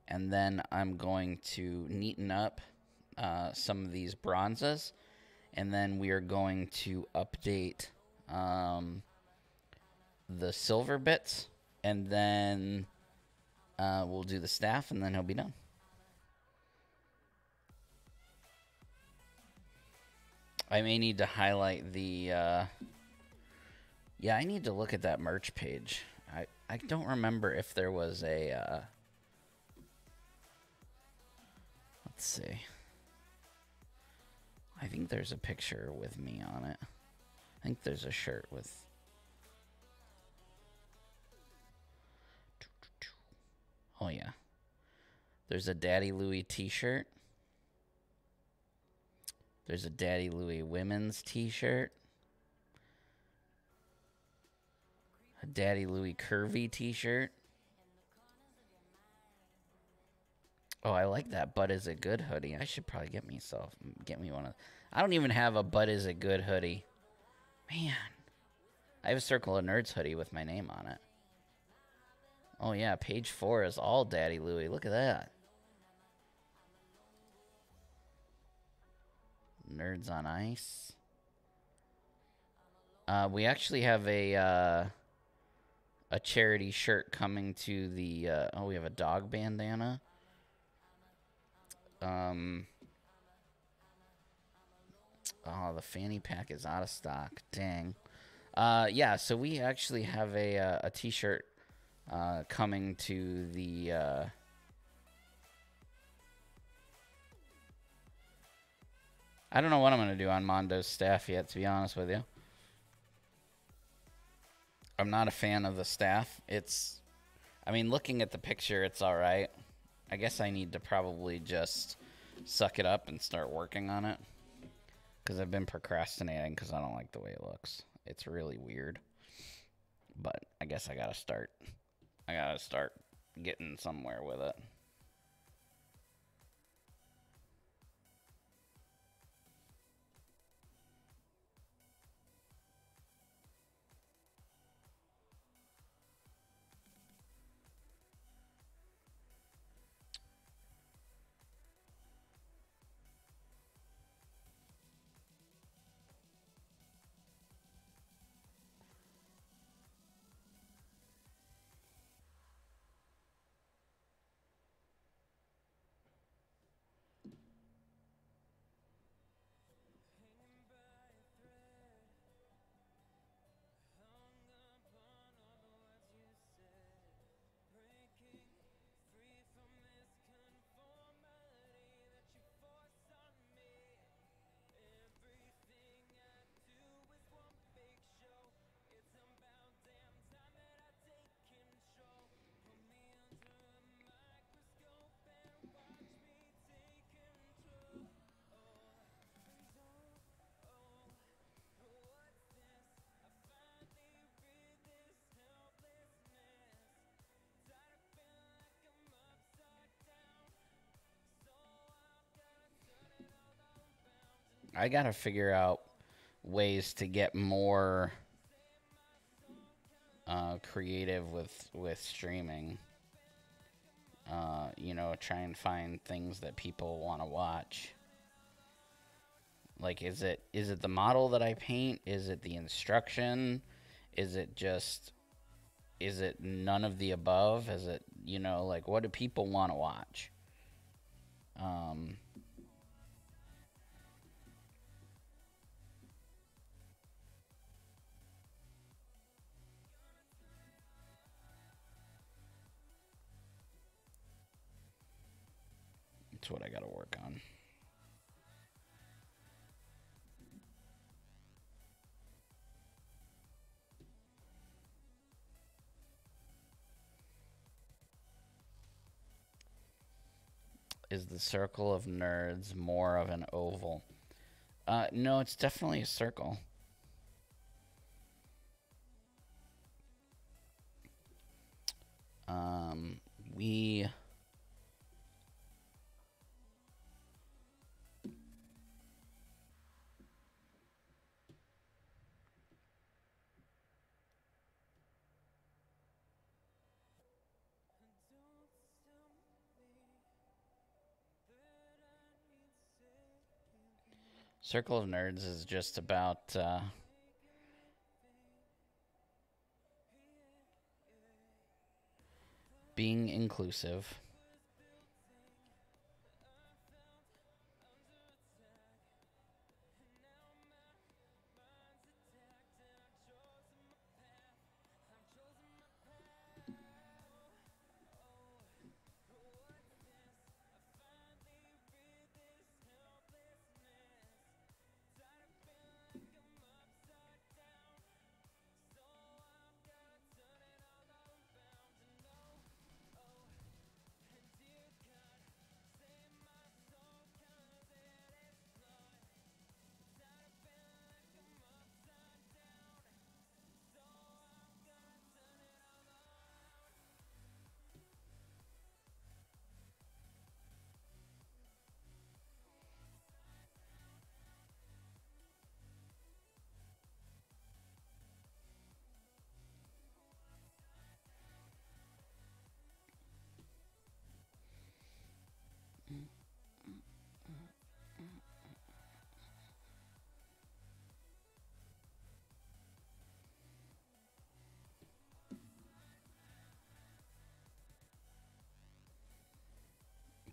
Speaker 1: and then I'm going to neaten up some of these bronzes, and then we are going to update the silver bits, and then we'll do the staff, and then he'll be done. I may need to highlight the... yeah, I need to look at that merch page. I don't remember if there was a... let's see. I think there's a picture with me on it. I think there's a shirt with... oh, yeah. There's a Daddy Louie t-shirt. There's a Daddy Louie women's t-shirt. A Daddy Louie curvy t-shirt. Oh, I like that Bud Is It Good hoodie. I should probably get me one of... I don't even have a Bud Is It Good hoodie. Man. I have a Circle of Nerds hoodie with my name on it. Oh, yeah. Page 4 is all Daddy Louie. Look at that. Nerds on Ice. We actually have a charity shirt coming to the... oh, we have a dog bandana. Oh, the fanny pack is out of stock. Dang. Yeah, so we actually have a t-shirt coming to the... I don't know what I'm going to do on Mondo's staff yet, to be honest with you. I'm not a fan of the staff. It's... I mean, looking at the picture, it's alright. I guess I need to probably just suck it up and start working on it. Because I've been procrastinating because I don't like the way it looks. It's really weird. But I guess I gotta start. I gotta start getting somewhere with it. I gotta figure out ways to get more creative with streaming. You know, try and find things that people want to watch. Like, is it the model that I paint? Is it the instruction? Is it none of the above? Is it, you know, like, what do people want to watch? It's what I gotta work on. Is the circle of nerds more of an oval? No, it's definitely a circle. We Circle of Nerds is just about being inclusive.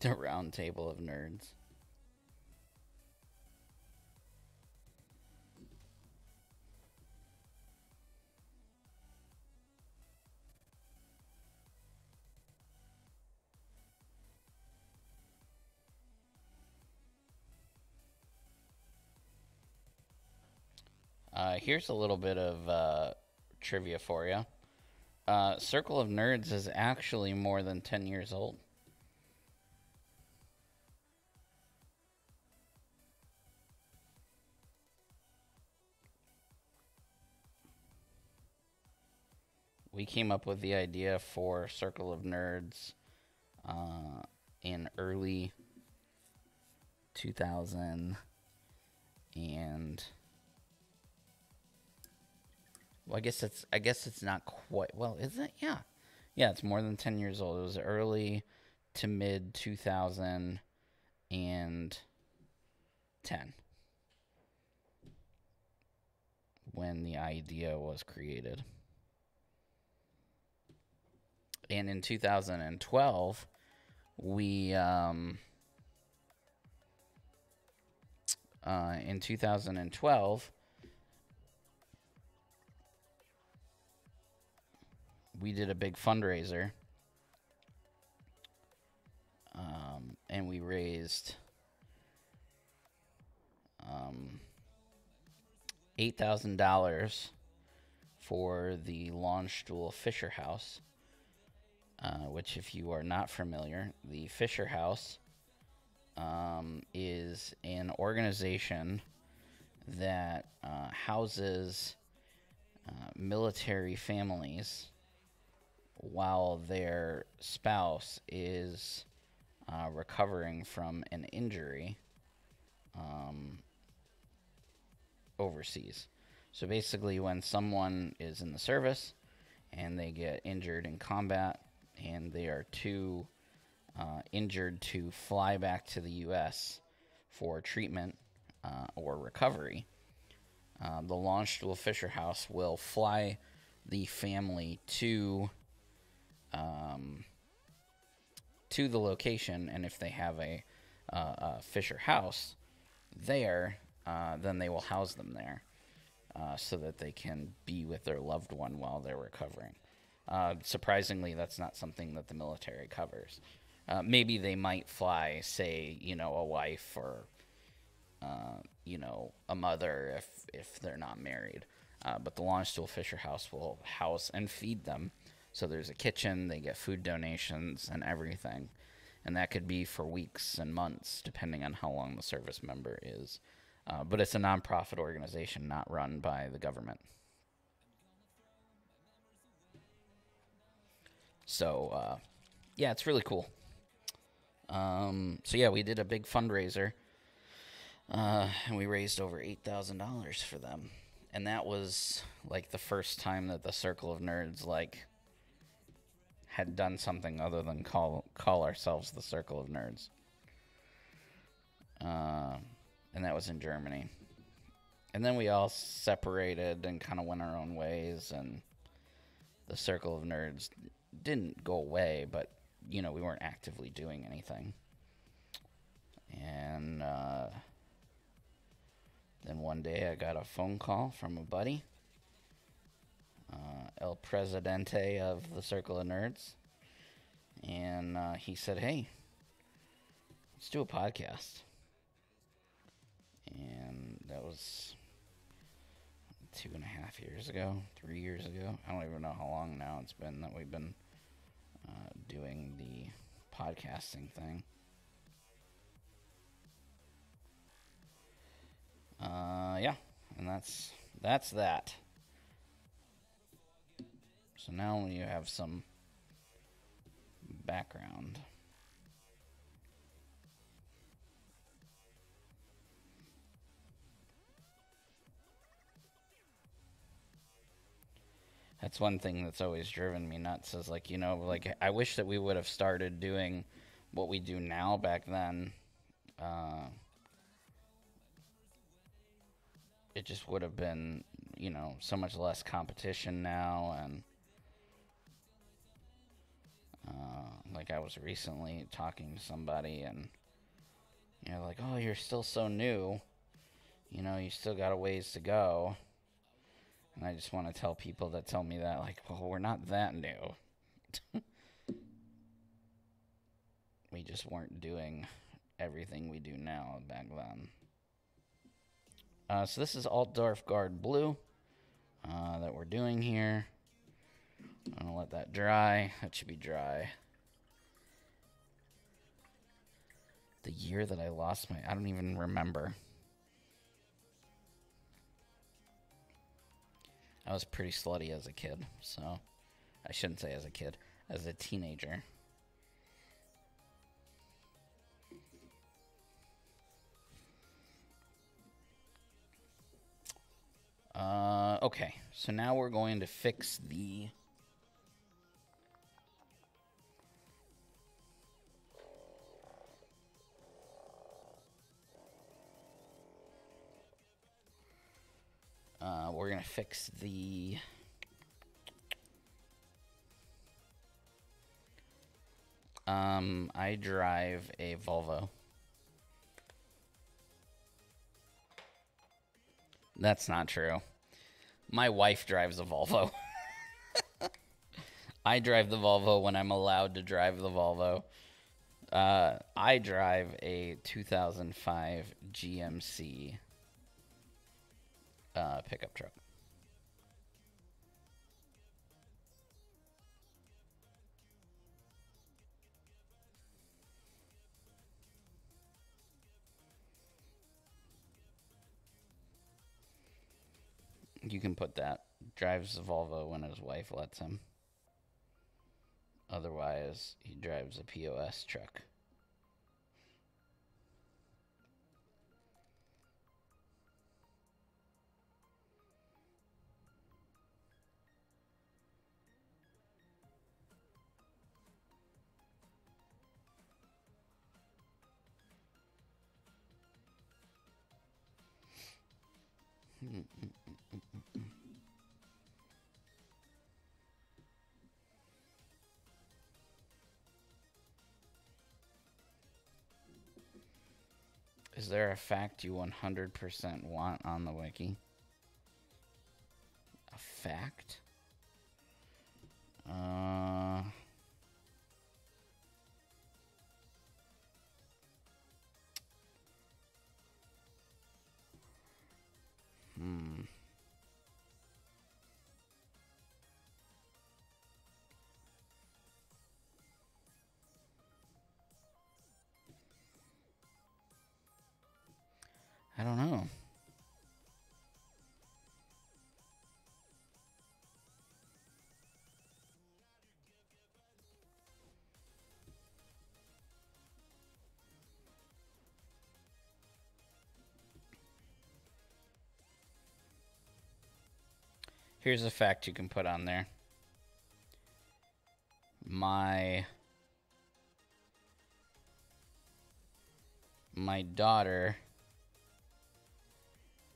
Speaker 1: The round table of nerds. Here's a little bit of trivia for you. Circle of Nerds is actually more than 10 years old. We came up with the idea for Circle of Nerds in early 2000 and well, I guess it's not quite, well, is it? Yeah. Yeah, it's more than 10 years old. It was early to mid 2010 when the idea was created. And in 2012, we in 2012 we did a big fundraiser, and we raised $8,000 for the Launchstool Fisher House, which, if you are not familiar, the Fisher House is an organization that houses military families while their spouse is recovering from an injury overseas. So basically, when someone is in the service and they get injured in combat and they are too injured to fly back to the U.S. for treatment or recovery, the Launchstool Fisher House will fly the family to the location, and if they have a Fisher House there, then they will house them there so that they can be with their loved one while they're recovering. Surprisingly, that's not something that the military covers. Maybe they might fly, say, a wife or, a mother if they're not married. But the Launchstool Fisher House will house and feed them. So there's a kitchen, they get food donations and everything. and that could be for weeks and months, depending on how long the service member is. But it's a nonprofit organization, not run by the government. So, yeah, it's really cool. So yeah, we did a big fundraiser, and we raised over $8,000 for them, and that was like the first time that the Circle of Nerds like had done something other than call ourselves the Circle of Nerds. And that was in Germany. And then we all separated and kind of went our own ways, and the Circle of Nerds didn't go away, but, you know, we weren't actively doing anything. And then one day I got a phone call from a buddy, El Presidente of the Circle of Nerds, and he said, hey, let's do a podcast. And that was 2.5 years ago, 3 years ago. I don't even know how long now it's been that we've been doing the podcasting thing. Yeah, and that's that. So now you have some background. That's one thing that's always driven me nuts is, like, you know, like, I wish that we would have started doing what we do now back then. It just would have been, you know, so much less competition now. And like, I was recently talking to somebody, and, you know, like, oh, you're still so new, you know, you still got a ways to go. And I just want to tell people that tell me that, like, well, we're not that new. We just weren't doing everything we do now back then. So this is Altdorf Guard Blue that we're doing here. I'm going to let that dry. That should be dry. The year that I lost I don't even remember. I was pretty slutty as a kid, so I shouldn't say as a kid, as a teenager. Okay, so now we're going to fix the I drive a Volvo. That's not true. My wife drives a Volvo. I drive the Volvo when I'm allowed to drive the Volvo. I drive a 2005 GMC pickup truck. You can put that. Drives the Volvo when his wife lets him. Otherwise, he drives a POS truck. Is there a fact you 100% want on the wiki? A fact? I don't know. Here's a fact you can put on there. My daughter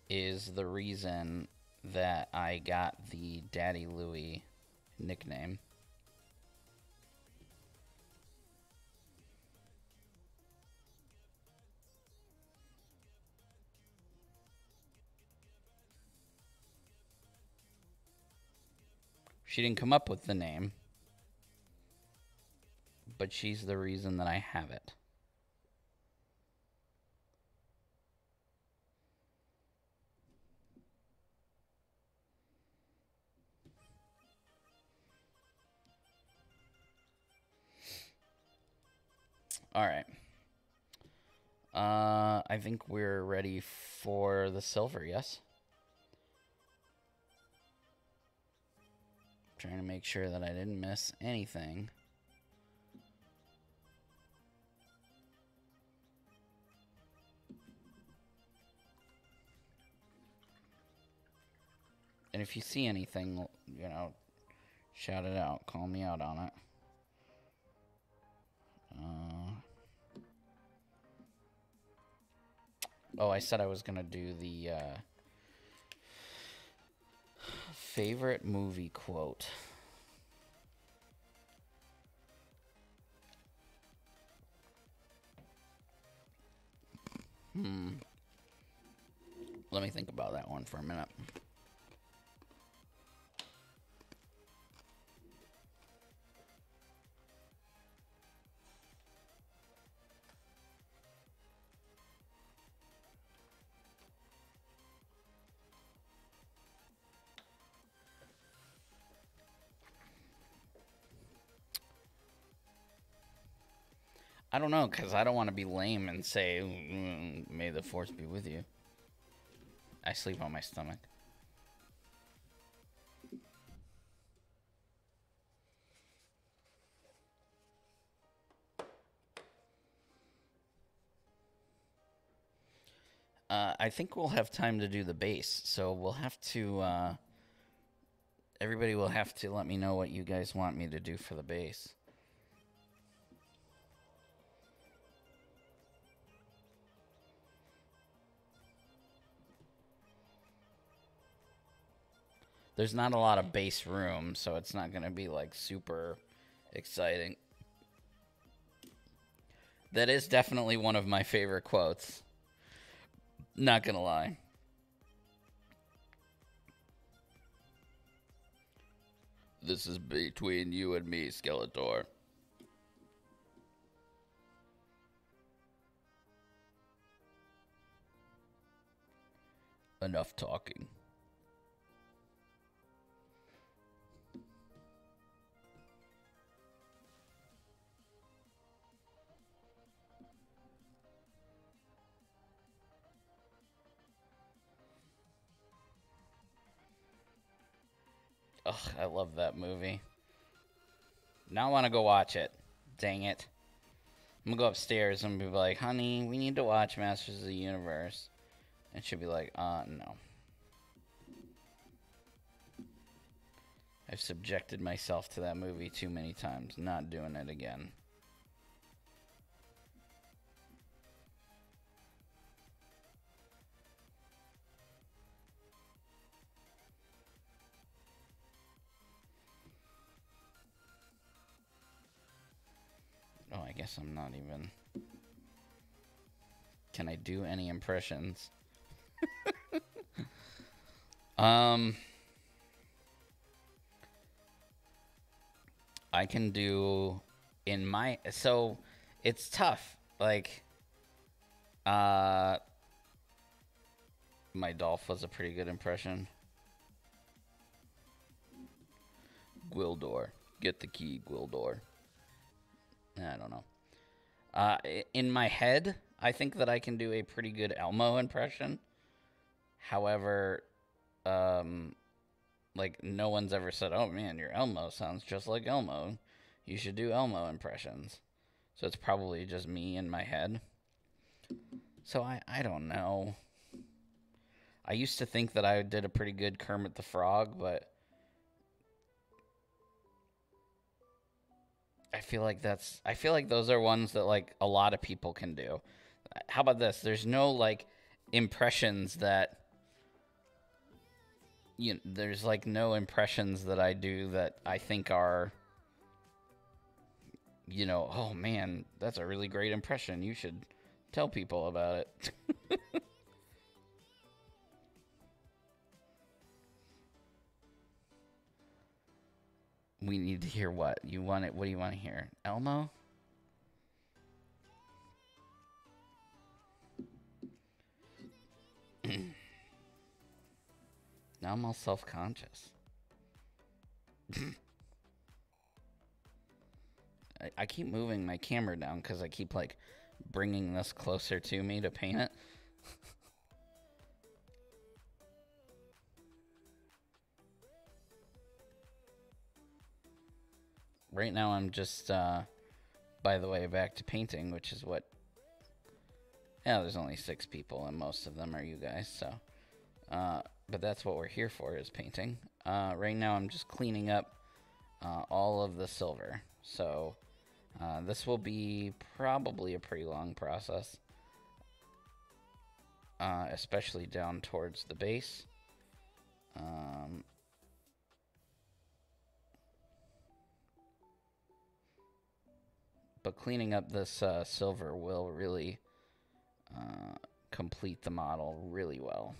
Speaker 1: is the reason that I got the Daddy Louie nickname. She didn't come up with the name, but she's the reason that I have it. All right. I think we're ready for the silver, yes? Trying to make sure that I didn't miss anything. And if you see anything, you know, shout it out. Call me out on it. Oh, I said I was going to do the favorite movie quote. Let me think about that one for a minute. I don't know, because I don't want to be lame and say, may the force be with you. I sleep on my stomach. I think we'll have time to do the base, so we'll have to, everybody will have to let me know what you guys want me to do for the base. There's not a lot of base room, so it's not going to be, like, super exciting. That is definitely one of my favorite quotes. Not going to lie. This is between you and me, Skeletor. Enough talking. Ugh, I love that movie. Now I want to go watch it. Dang it. I'm going to go upstairs and be like, honey, we need to watch Masters of the Universe. And she'll be like, no. I've subjected myself to that movie too many times. Not doing it again. Oh, I guess I'm not even... Can I do any impressions? I can do in my... So, it's tough. Like, my Dolph was a pretty good impression. Gwildor. Get the key, Gwildor. I don't know. In my head, I think that I can do a pretty good Elmo impression. However, like, no one's ever said, oh man, your Elmo sounds just like Elmo. You should do Elmo impressions. So it's probably just me in my head. So I don't know. I used to think that I did a pretty good Kermit the Frog, but I feel like those are ones that, like, a lot of people can do. How about this? There's no, like, impressions that, there's, like, no impressions that I do that I think are, oh man, that's a really great impression. You should tell people about it. We need to hear what? You want it? What do you want to hear? Elmo? Now I'm all self-conscious. I keep moving my camera down because I keep, like, bringing this closer to me to paint it. Right now I'm just, by the way, back to painting, which is what... Yeah, there's only 6 people, and most of them are you guys, so... but that's what we're here for, is painting. Right now I'm just cleaning up all of the silver. So this will be probably a pretty long process, especially down towards the base. But cleaning up this silver will really complete the model really well.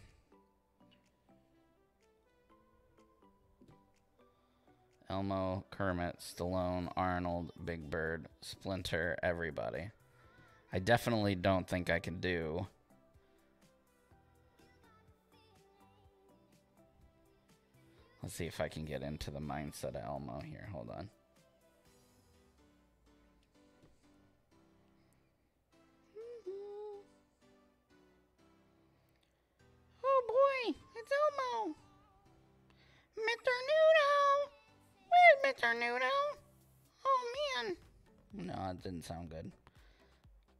Speaker 1: Elmo, Kermit, Stallone, Arnold, Big Bird, Splinter, everybody. I definitely don't think I can do... Let's see if I can get into the mindset of Elmo here. Hold on. Oh boy, it's Elmo. Mr. Noodle. Where's Mr. Noodle? Oh man. No, it didn't sound good.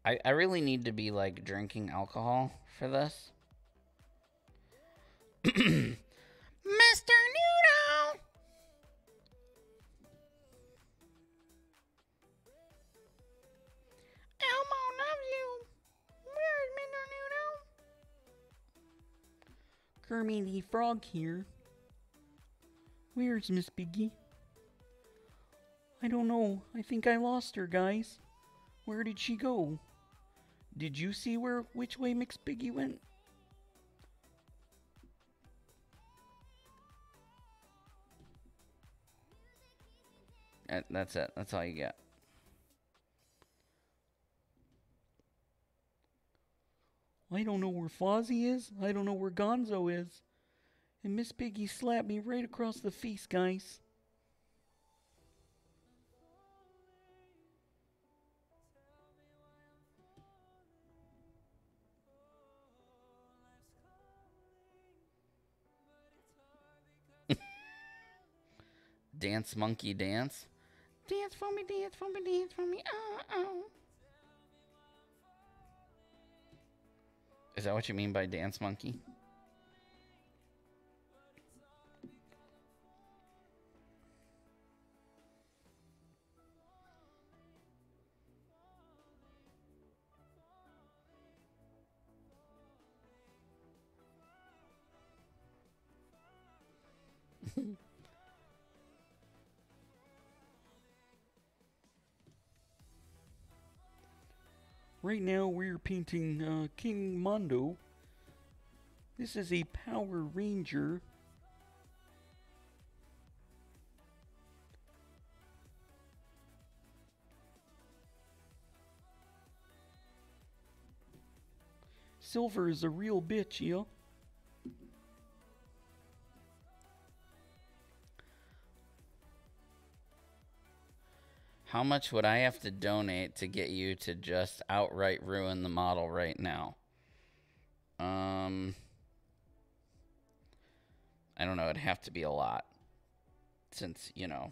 Speaker 1: I really need to be, like, drinking alcohol for this. Mr. Noodle! Elmo loves you. Where's Mr. Noodle?
Speaker 2: Kermit the Frog here. Where's Miss Piggy? I don't know. I think I lost her, guys. Where did she go? Did you see which way Miss Piggy went?
Speaker 1: That's it. That's all you get.
Speaker 2: I don't know where Fozzie is. I don't know where Gonzo is. And Miss Piggy slapped me right across the face, guys.
Speaker 1: Dance, monkey, dance. Dance for me, dance for me, dance for me. Is that what you mean by dance, monkey?
Speaker 2: Right now we're painting King Mondo. This is a Power Ranger. Silver is a real bitch, yeah.
Speaker 1: How much would I have to donate to get you to just outright ruin the model right now? I don't know. It'd have to be a lot. Since, you know,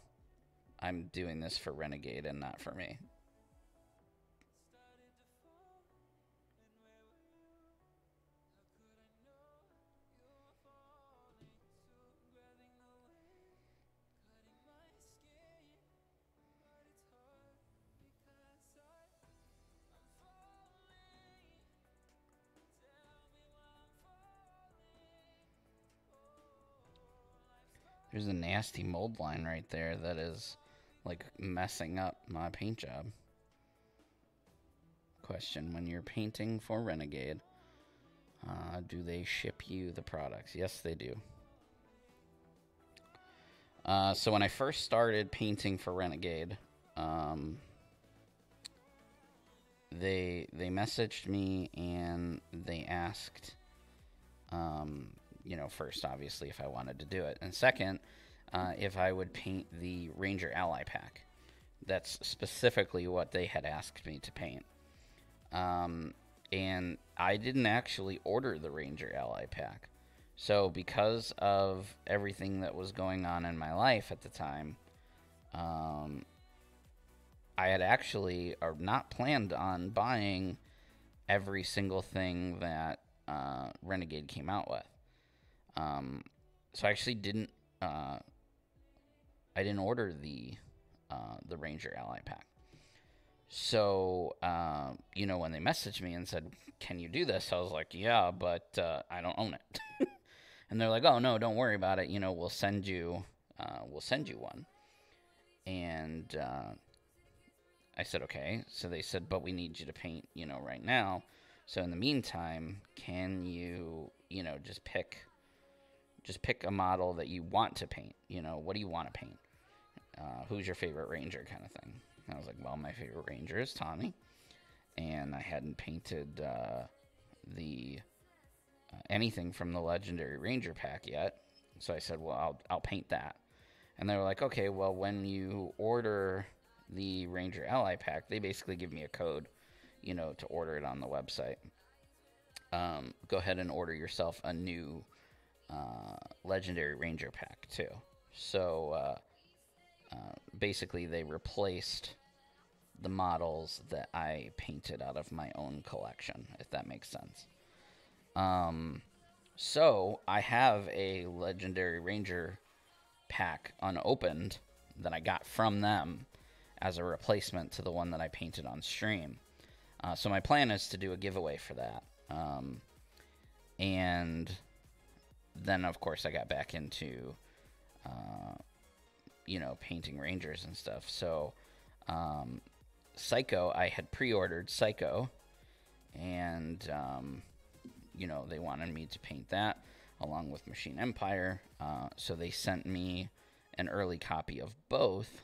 Speaker 1: I'm doing this for Renegade and not for me. There's a nasty mold line right there that is, like, messing up my paint job. Question, when you're painting for Renegade, do they ship you the products? Yes, they do. So when I first started painting for Renegade, they messaged me and they asked, you know, first, obviously, if I wanted to do it. And second, if I would paint the Ranger Ally pack. That's specifically what they had asked me to paint. And I didn't actually order the Ranger Ally pack. So because of everything that was going on in my life at the time, I had actually not planned on buying every single thing that Renegade came out with. So I actually didn't order the Ranger Ally pack. So, you know, when they messaged me and said, can you do this? I was like, yeah, but I don't own it. And they're like, oh, no, don't worry about it. You know, we'll send you one. And I said, okay. So they said, but we need you to paint, you know, right now. So in the meantime, can you, you know, just pick a model that you want to paint? You know, what do you want to paint? Who's your favorite Ranger, kind of thing. And I was like, well, my favorite Ranger is Tommy. And I hadn't painted anything from the Legendary Ranger pack yet. So I said, well, I'll paint that. And they were like, okay, well, when you order the Ranger Ally pack, they basically give me a code, you know, to order it on the website. Go ahead and order yourself a new Legendary Ranger pack, too. So basically, they replaced the models that I painted out of my own collection, if that makes sense. So I have a Legendary Ranger pack unopened that I got from them as a replacement to the one that I painted on stream. So my plan is to do a giveaway for that. And then, of course, I got back into, you know, painting Rangers and stuff. So, Psycho, I had pre-ordered Psycho, and, you know, they wanted me to paint that along with Machine Empire. So they sent me an early copy of both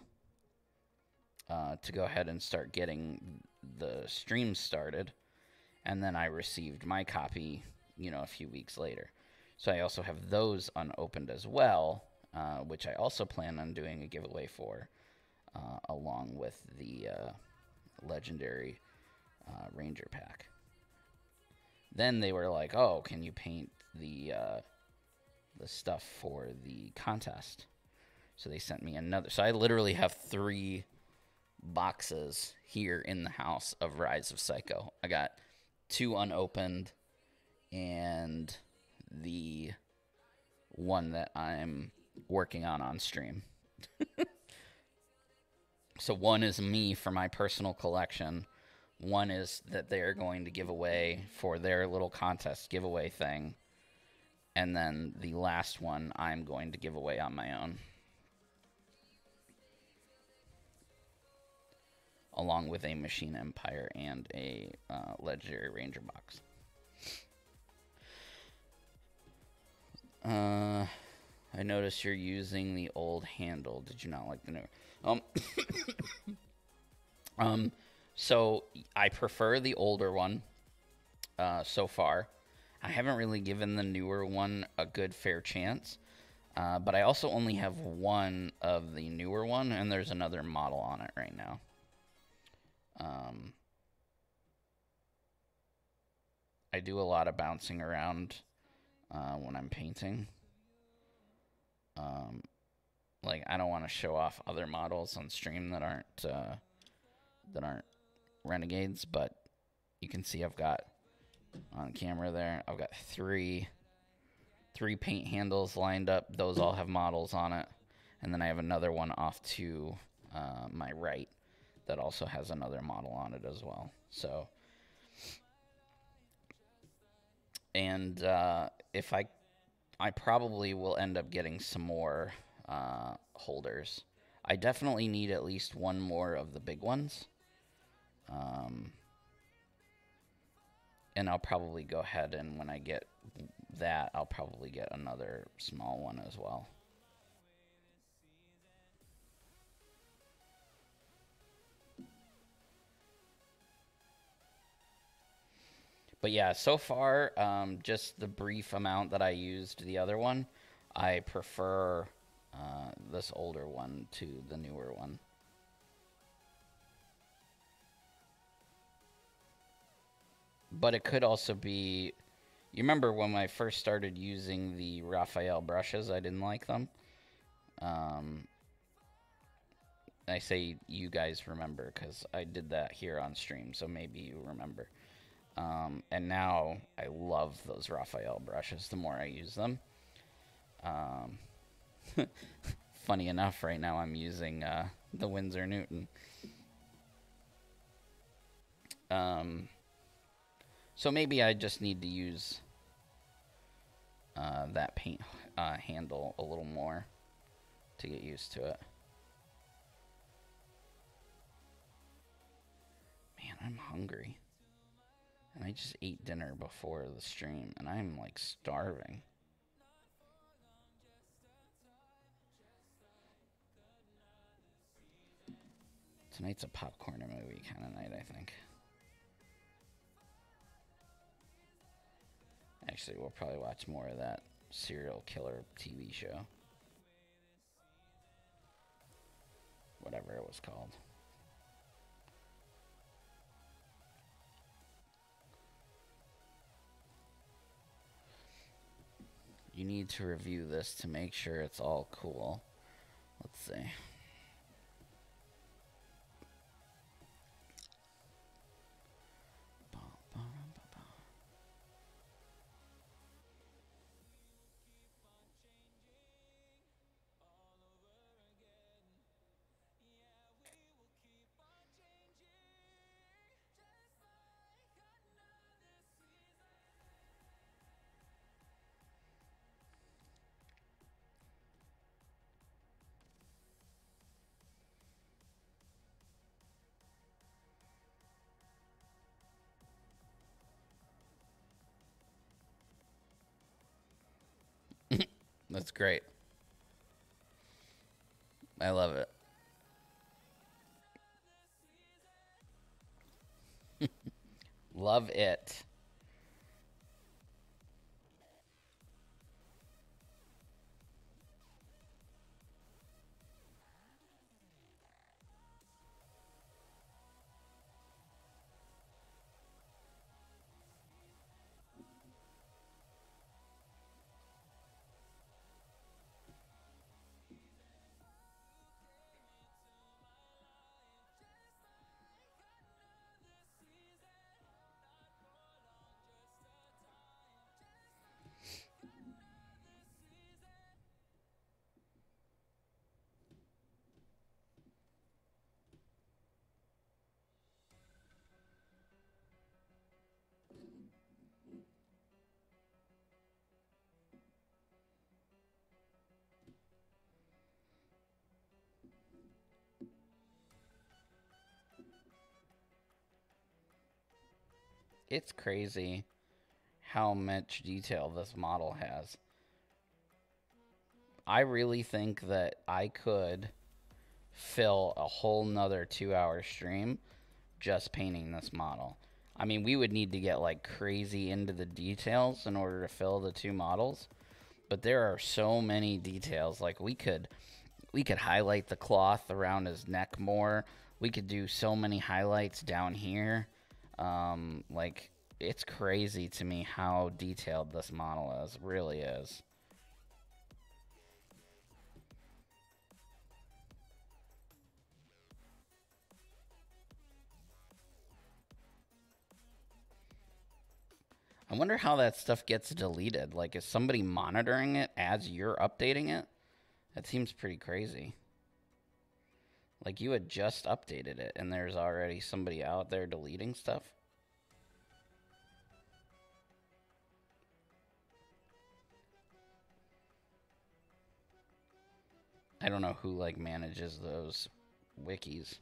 Speaker 1: to go ahead and start getting the stream started. And then I received my copy, you know, a few weeks later. So I also have those unopened as well, which I also plan on doing a giveaway for, along with the Legendary Ranger pack. Then they were like, oh, can you paint the stuff for the contest? So they sent me another. So I literally have 3 boxes here in the house of Rise of Psycho. I got 2 unopened and the one that I'm working on stream. So one is me for my personal collection. One is that they're going to give away for their little contest giveaway thing. And then the last one I'm going to give away on my own. Along with a Machine Empire and a Legendary Ranger box. I noticed you're using the old handle. Did you not like the new? So I prefer the older one so far. I haven't really given the newer one a good fair chance. But I also only have one of the newer one, and there's another model on it right now. I do a lot of bouncing around when I'm painting. Like, I don't want to show off other models on stream that aren't Renegades, but you can see I've got on camera there. I've got three paint handles lined up. Those all have models on it, and then I have another one off to my right that also has another model on it as well. So, and if I probably will end up getting some more holders. I definitely need at least one more of the big ones. And I'll probably go ahead and when I get that, I'll probably get another small one as well. But yeah, so far, just the brief amount that I used the other one, I prefer this older one to the newer one. But it could also be, you remember when I first started using the Raphael brushes, I didn't like them. I say you guys remember because I did that here on stream, so maybe you remember. And now I love those Raphael brushes the more I use them. Funny enough, right now I'm using the Winsor Newton. So maybe I just need to use that paint handle a little more to get used to it. Man, I'm hungry. And I just ate dinner before the stream, and I'm like starving. Tonight's a popcorn movie kind of night, I think. Actually, we'll probably watch more of that serial killer TV show. Whatever it was called. You need to review this to make sure it's all cool. Let's see. That's great. I love it. Love it. It's crazy how much detail this model has. I really think that I could fill a whole nother 2-hour stream just painting this model. I mean, we would need to get like crazy into the details in order to fill the two models, But there are so many details. Like we could highlight the cloth around his neck more. We could do so many highlights down here. Like it's crazy to me how detailed this model is. It really is. I wonder how that stuff gets deleted. Like, is somebody monitoring it as you're updating it? That seems pretty crazy. Like, you had just updated it, and there's already somebody out there deleting stuff. I don't know who, like, manages those wikis.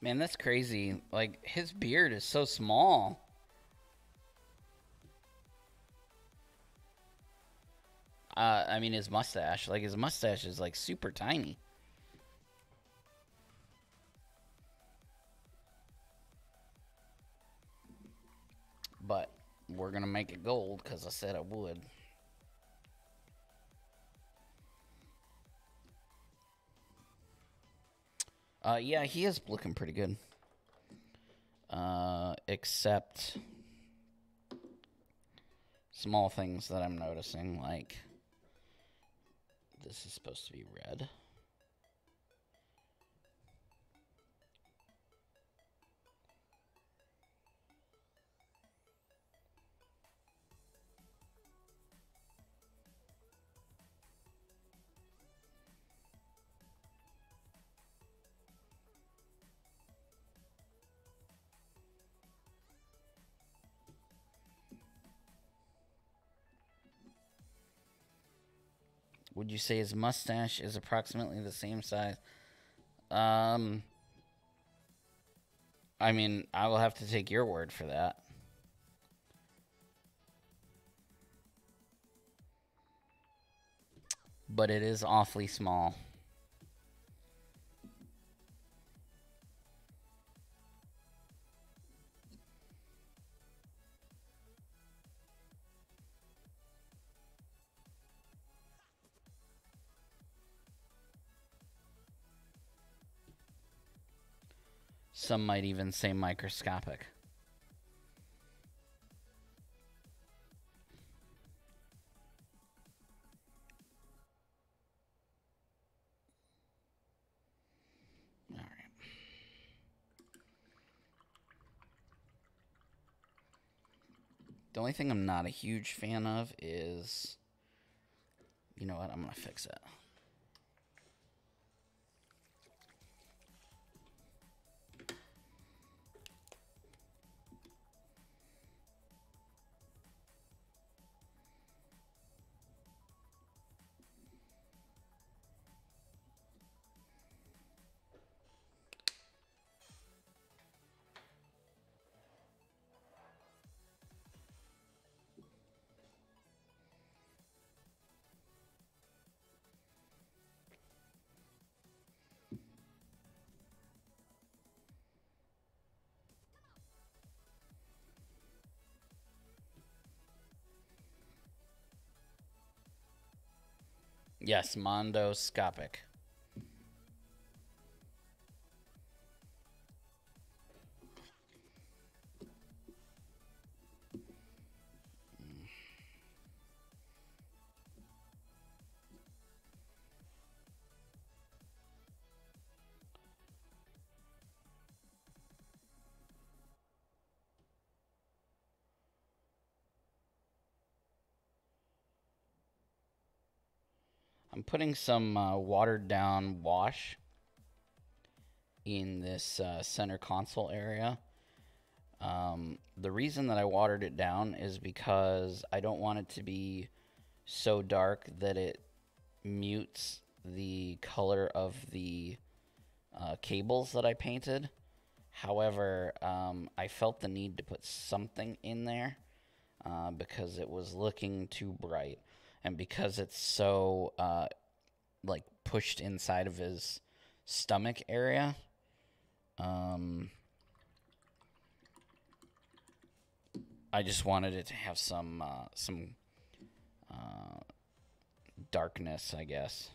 Speaker 1: Man, that's crazy. Like, his beard is so small. I mean, his mustache. Like, his mustache is, like, super tiny. but we're going to make it gold because I said I would. Yeah, he is looking pretty good. Except small things that I'm noticing, like this is supposed to be red. Would you say his mustache is approximately the same size? I mean, I will have to take your word for that. But it is awfully small. Some might even say microscopic. All right. The only thing I'm not a huge fan of is, you know what, I'm going to fix it. Yes, mondoscopic. I'm putting some watered down wash in this center console area. The reason that I watered it down is because I don't want it to be so dark that it mutes the color of the cables that I painted. However, I felt the need to put something in there because it was looking too bright. And because it's so like pushed inside of his stomach area, I just wanted it to have some darkness, I guess.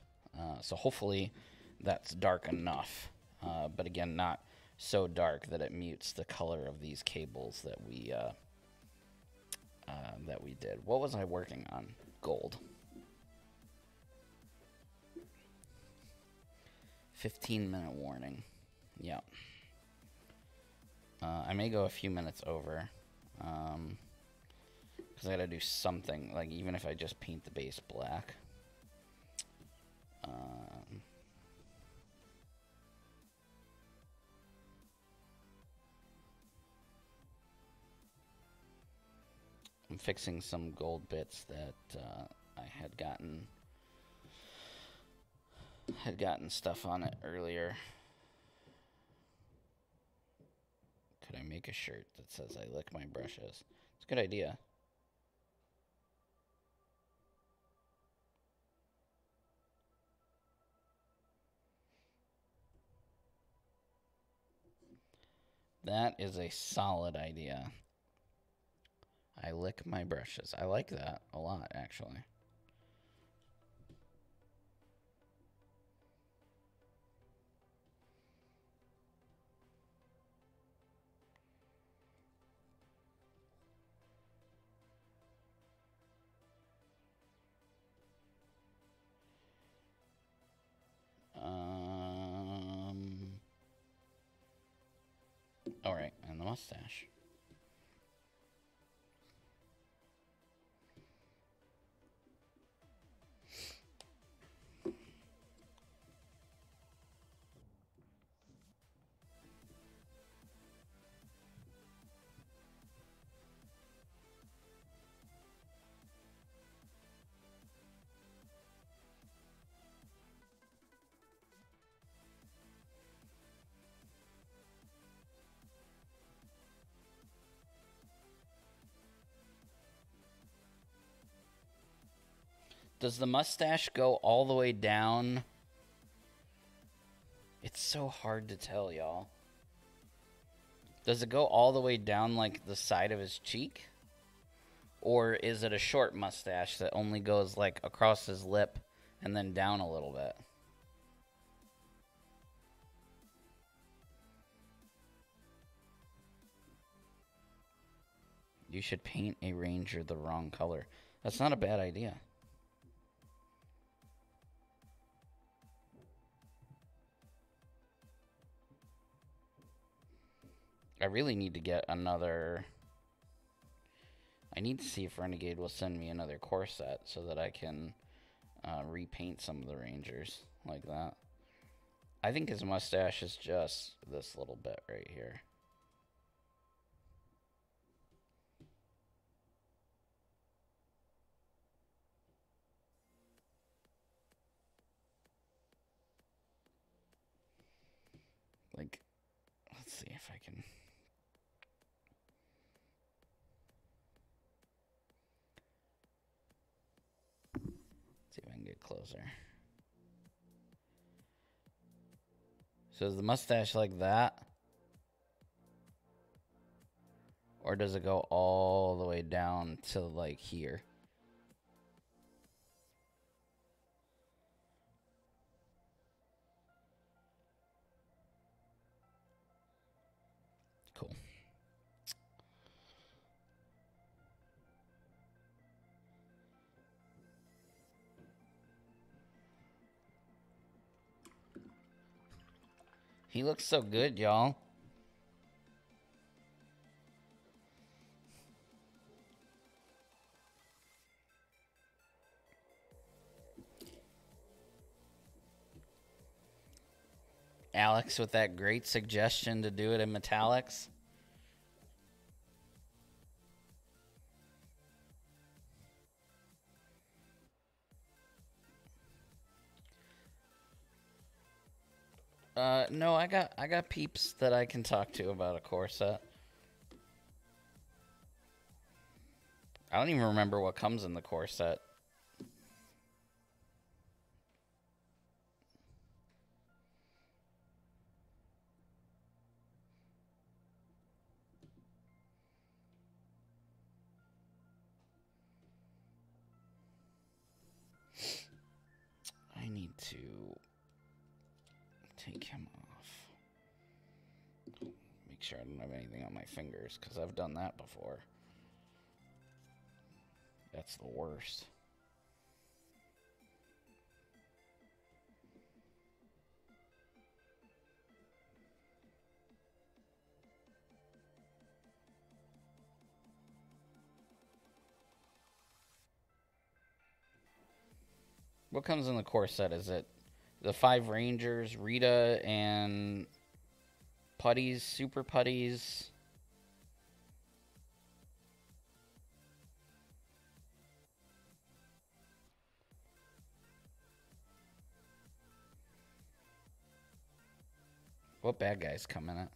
Speaker 1: So hopefully that's dark enough. But again, not so dark that it mutes the color of these cables that we did. What was I working on? Gold. 15-minute warning. Yeah. I may go a few minutes over. Because I gotta do something, like even if I just paint the base black. I'm fixing some gold bits that I had gotten stuff on it earlier. Could I make a shirt that says I lick my brushes? It's a good idea. That is a solid idea. I lick my brushes. I like that a lot, actually. All right, and the mustache. Does the mustache go all the way down? It's so hard to tell, y'all. Does it go all the way down like the side of his cheek? Or is it a short mustache that only goes like across his lip and then down a little bit? You should paint a ranger the wrong color. That's not a bad idea. I really need to get another... I need to see if Renegade will send me another core set so that I can repaint some of the rangers like that. I think his mustache is just this little bit right here. Like, let's see if I can... see if I can get closer. So is the mustache like that? Or does it go all the way down to like here? Cool. He looks so good, y'all. Alex with that great suggestion to do it in metallics. No, I got peeps that I can talk to about a core set. I don't even remember what comes in the core set. I need to take him off. Make sure I don't have anything on my fingers, because I've done that before. That's the worst. What comes in the core set? Is it the 5 Rangers, Rita, and putties, super putties? What bad guys come in it?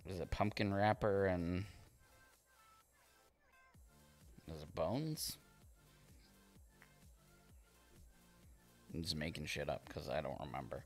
Speaker 1: Is it Pumpkin Wrapper and... is it Bones? I'm just making shit up because I don't remember.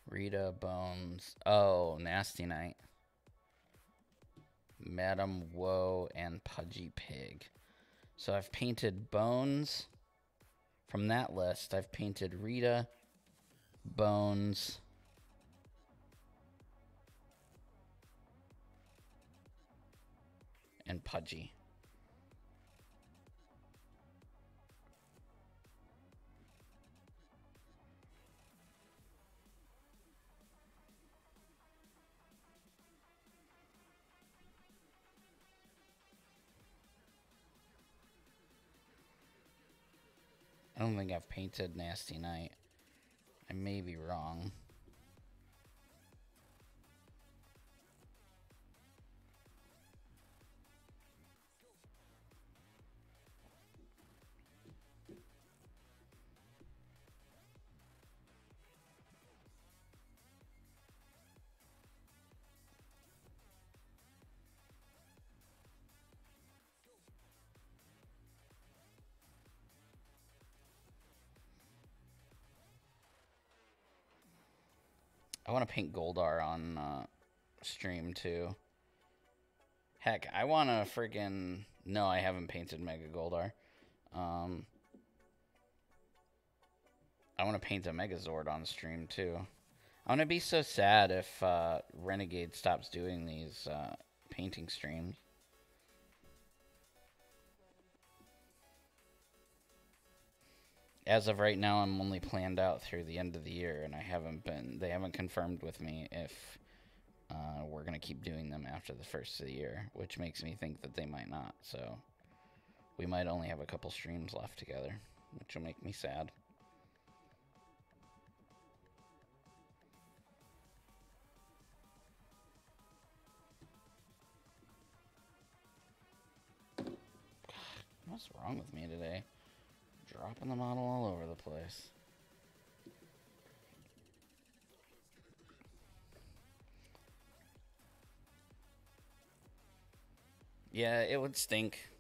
Speaker 1: Rita, Bones. Oh, Nasty Night. Madam Woe and Pudgy Pig. So I've painted Bones. From that list, I've painted Rita, Bones, and Pudgy. I don't think I've painted Nasty Night. I may be wrong. I want to paint Goldar on stream too. Heck, I want to friggin'... No, I haven't painted Mega Goldar. I want to paint a Megazord on stream too. I'm gonna be so sad if Renegade stops doing these painting streams. As of right now, I'm only planned out through the end of the year, and they haven't confirmed with me if we're going to keep doing them after the first of the year, which makes me think that they might not. So we might only have a couple streams left together, which will make me sad. What's wrong with me today? Dropping the model all over the place. Yeah, it would stink.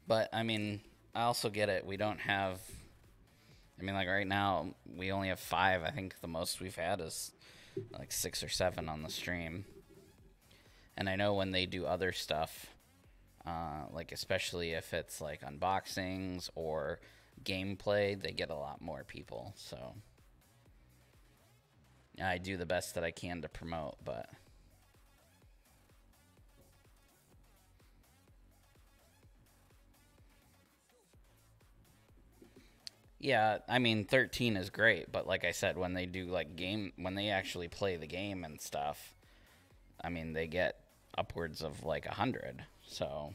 Speaker 1: But, I mean, I also get it. We don't have... I mean, like, right now, we only have 5. I think the most we've had is, like, 6 or 7 on the stream. And I know when they do other stuff, like, especially if it's, like, unboxings or gameplay, they get a lot more people. So, I do the best that I can to promote, but... Yeah, I mean, 13 is great, but like I said, when they do, like, when they actually play the game and stuff, I mean, they get upwards of, like, 100, so...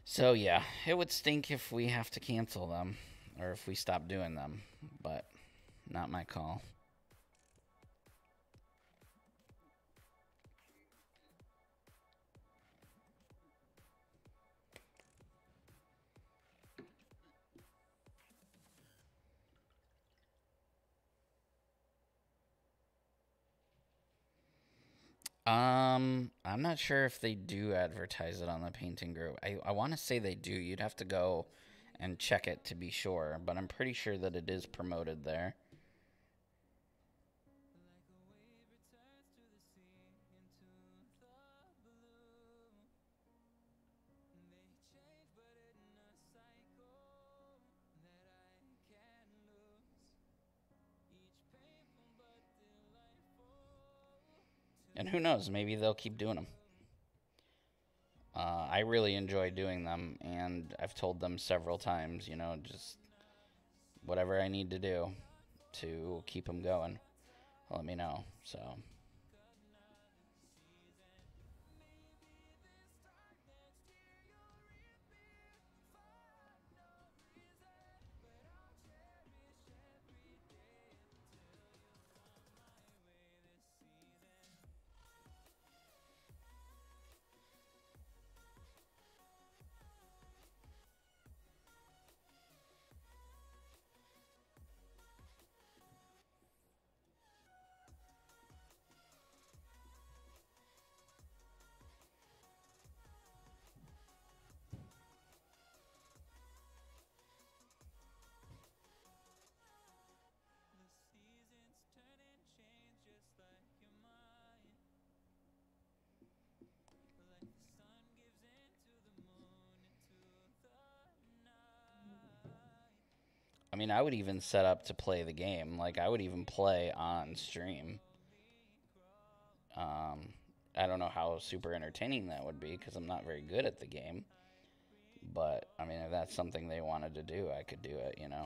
Speaker 1: So, yeah, it would stink if we have to cancel them, or if we stop doing them, but not my call. I'm not sure if they do advertise it on the painting group. I want to say they do. You'd have to go and check it to be sure, but I'm pretty sure that it is promoted there. And who knows, maybe they'll keep doing them. I really enjoy doing them, and I've told them several times, you know, just whatever I need to do to keep them going, let me know, so... mean, I would even set up to play the game. Like, I would even play on stream. I don't know how super entertaining that would be because I'm not very good at the game. But, I mean, if that's something they wanted to do, I could do it, you know?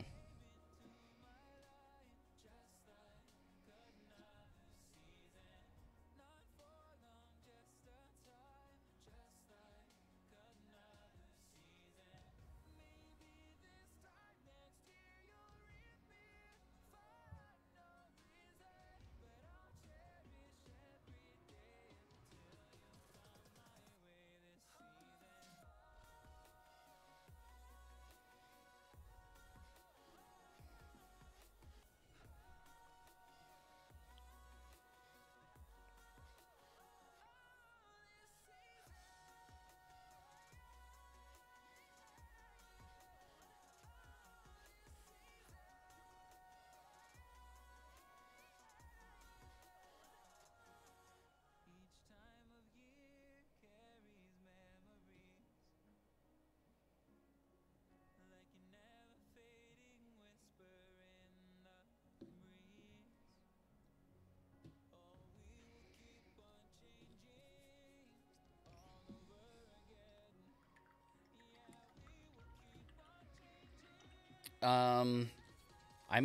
Speaker 1: I'm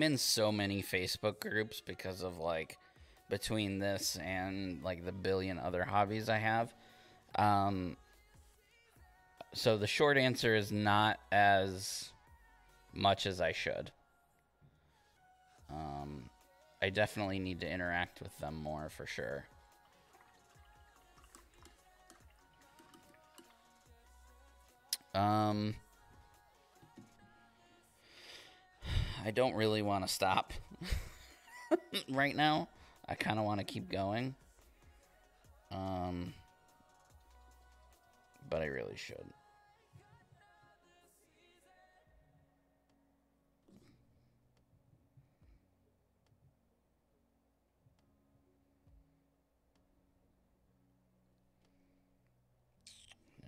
Speaker 1: in so many Facebook groups because of, like, between this and, like, the billion other hobbies I have. So the short answer is not as much as I should. I definitely need to interact with them more for sure. I don't really want to stop right now. I kind of want to keep going. But I really should.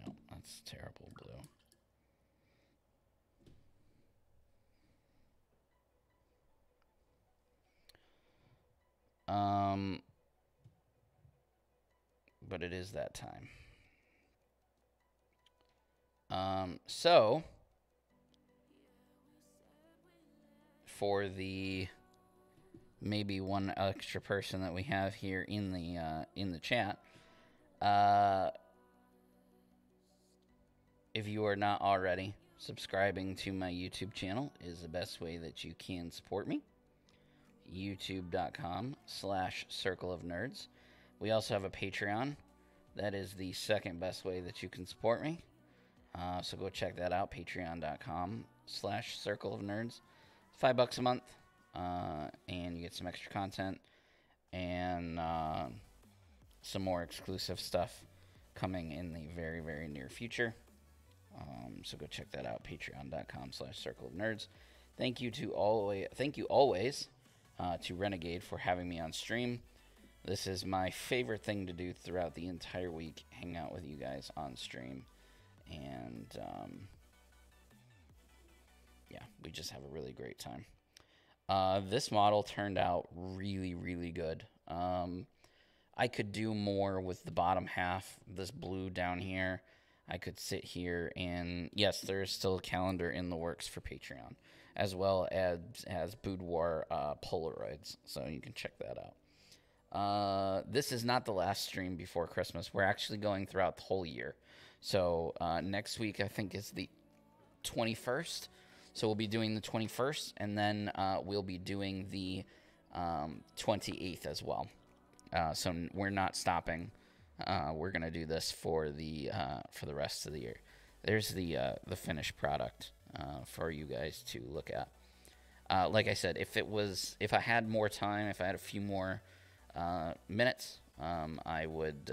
Speaker 1: No, that's terrible blue. But it is that time. So for the maybe one extra person that we have here in the chat, if you are not already, subscribing to my YouTube channel is the best way that you can support me. YouTube.com/Circle of Nerds. We also have a Patreon. That is the second best way that you can support me. So go check that out. Patreon.com/Circle of Nerds. $5 a month. And you get some extra content and some more exclusive stuff coming in the very, very near future. So go check that out. Patreon.com/Circle of Nerds. Thank you always to Renegade for having me on stream. This is my favorite thing to do throughout the entire week, hang out with you guys on stream. And, yeah, we just have a really great time. This model turned out really, really good. I could do more with the bottom half, this blue down here. I could sit here and, yes, there is still a calendar in the works for Patreon, as well as Boudoir Polaroids, so you can check that out. This is not the last stream before Christmas. We're actually going throughout the whole year. So next week, I think, is the 21st. So we'll be doing the 21st, and then we'll be doing the 28th as well. So we're not stopping. We're gonna do this for the rest of the year. There's the finished product for you guys to look at. Like I said, if I had more time, if I had a few more minutes, I would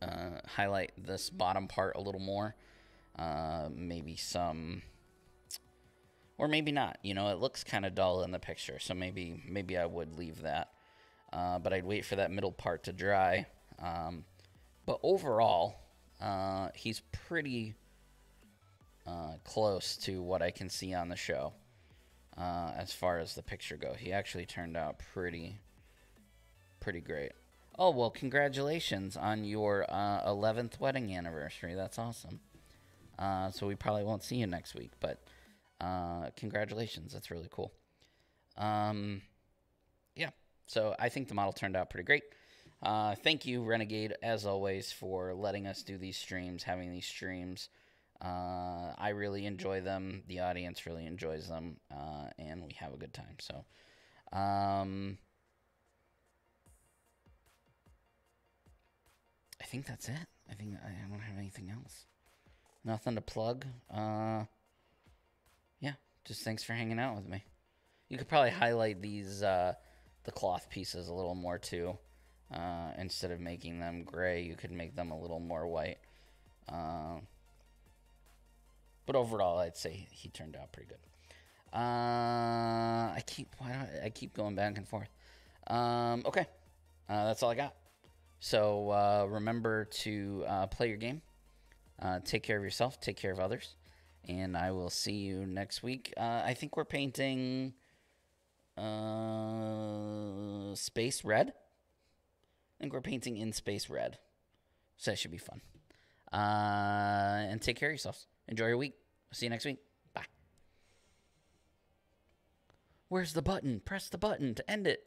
Speaker 1: highlight this bottom part a little more. Maybe some, or maybe not. You know, it looks kind of dull in the picture, so maybe I would leave that. But I'd wait for that middle part to dry. But overall, he's pretty close to what I can see on the show. as far as the picture go. He actually turned out pretty great. Oh, well, congratulations on your 11th wedding anniversary. That's awesome. So we probably won't see you next week, but congratulations. That's really cool. Yeah, so I think the model turned out pretty great. Thank you, Renegade, as always, for letting us do these streams, having these streams. I really enjoy them. The audience really enjoys them, and we have a good time. So, I think that's it. I think I don't have anything else. Nothing to plug. Yeah, just thanks for hanging out with me. You could probably highlight these the cloth pieces a little more too. Instead of making them gray, you could make them a little more white. But overall, I'd say he turned out pretty good. I keep going back and forth. Okay, that's all I got. So remember to play your game. Take care of yourself. Take care of others. And I will see you next week. I think we're painting Space Red. I think we're painting in Space Red. So that should be fun. And take care of yourselves. Enjoy your week. See you next week. Bye. Where's the button? Press the button to end it.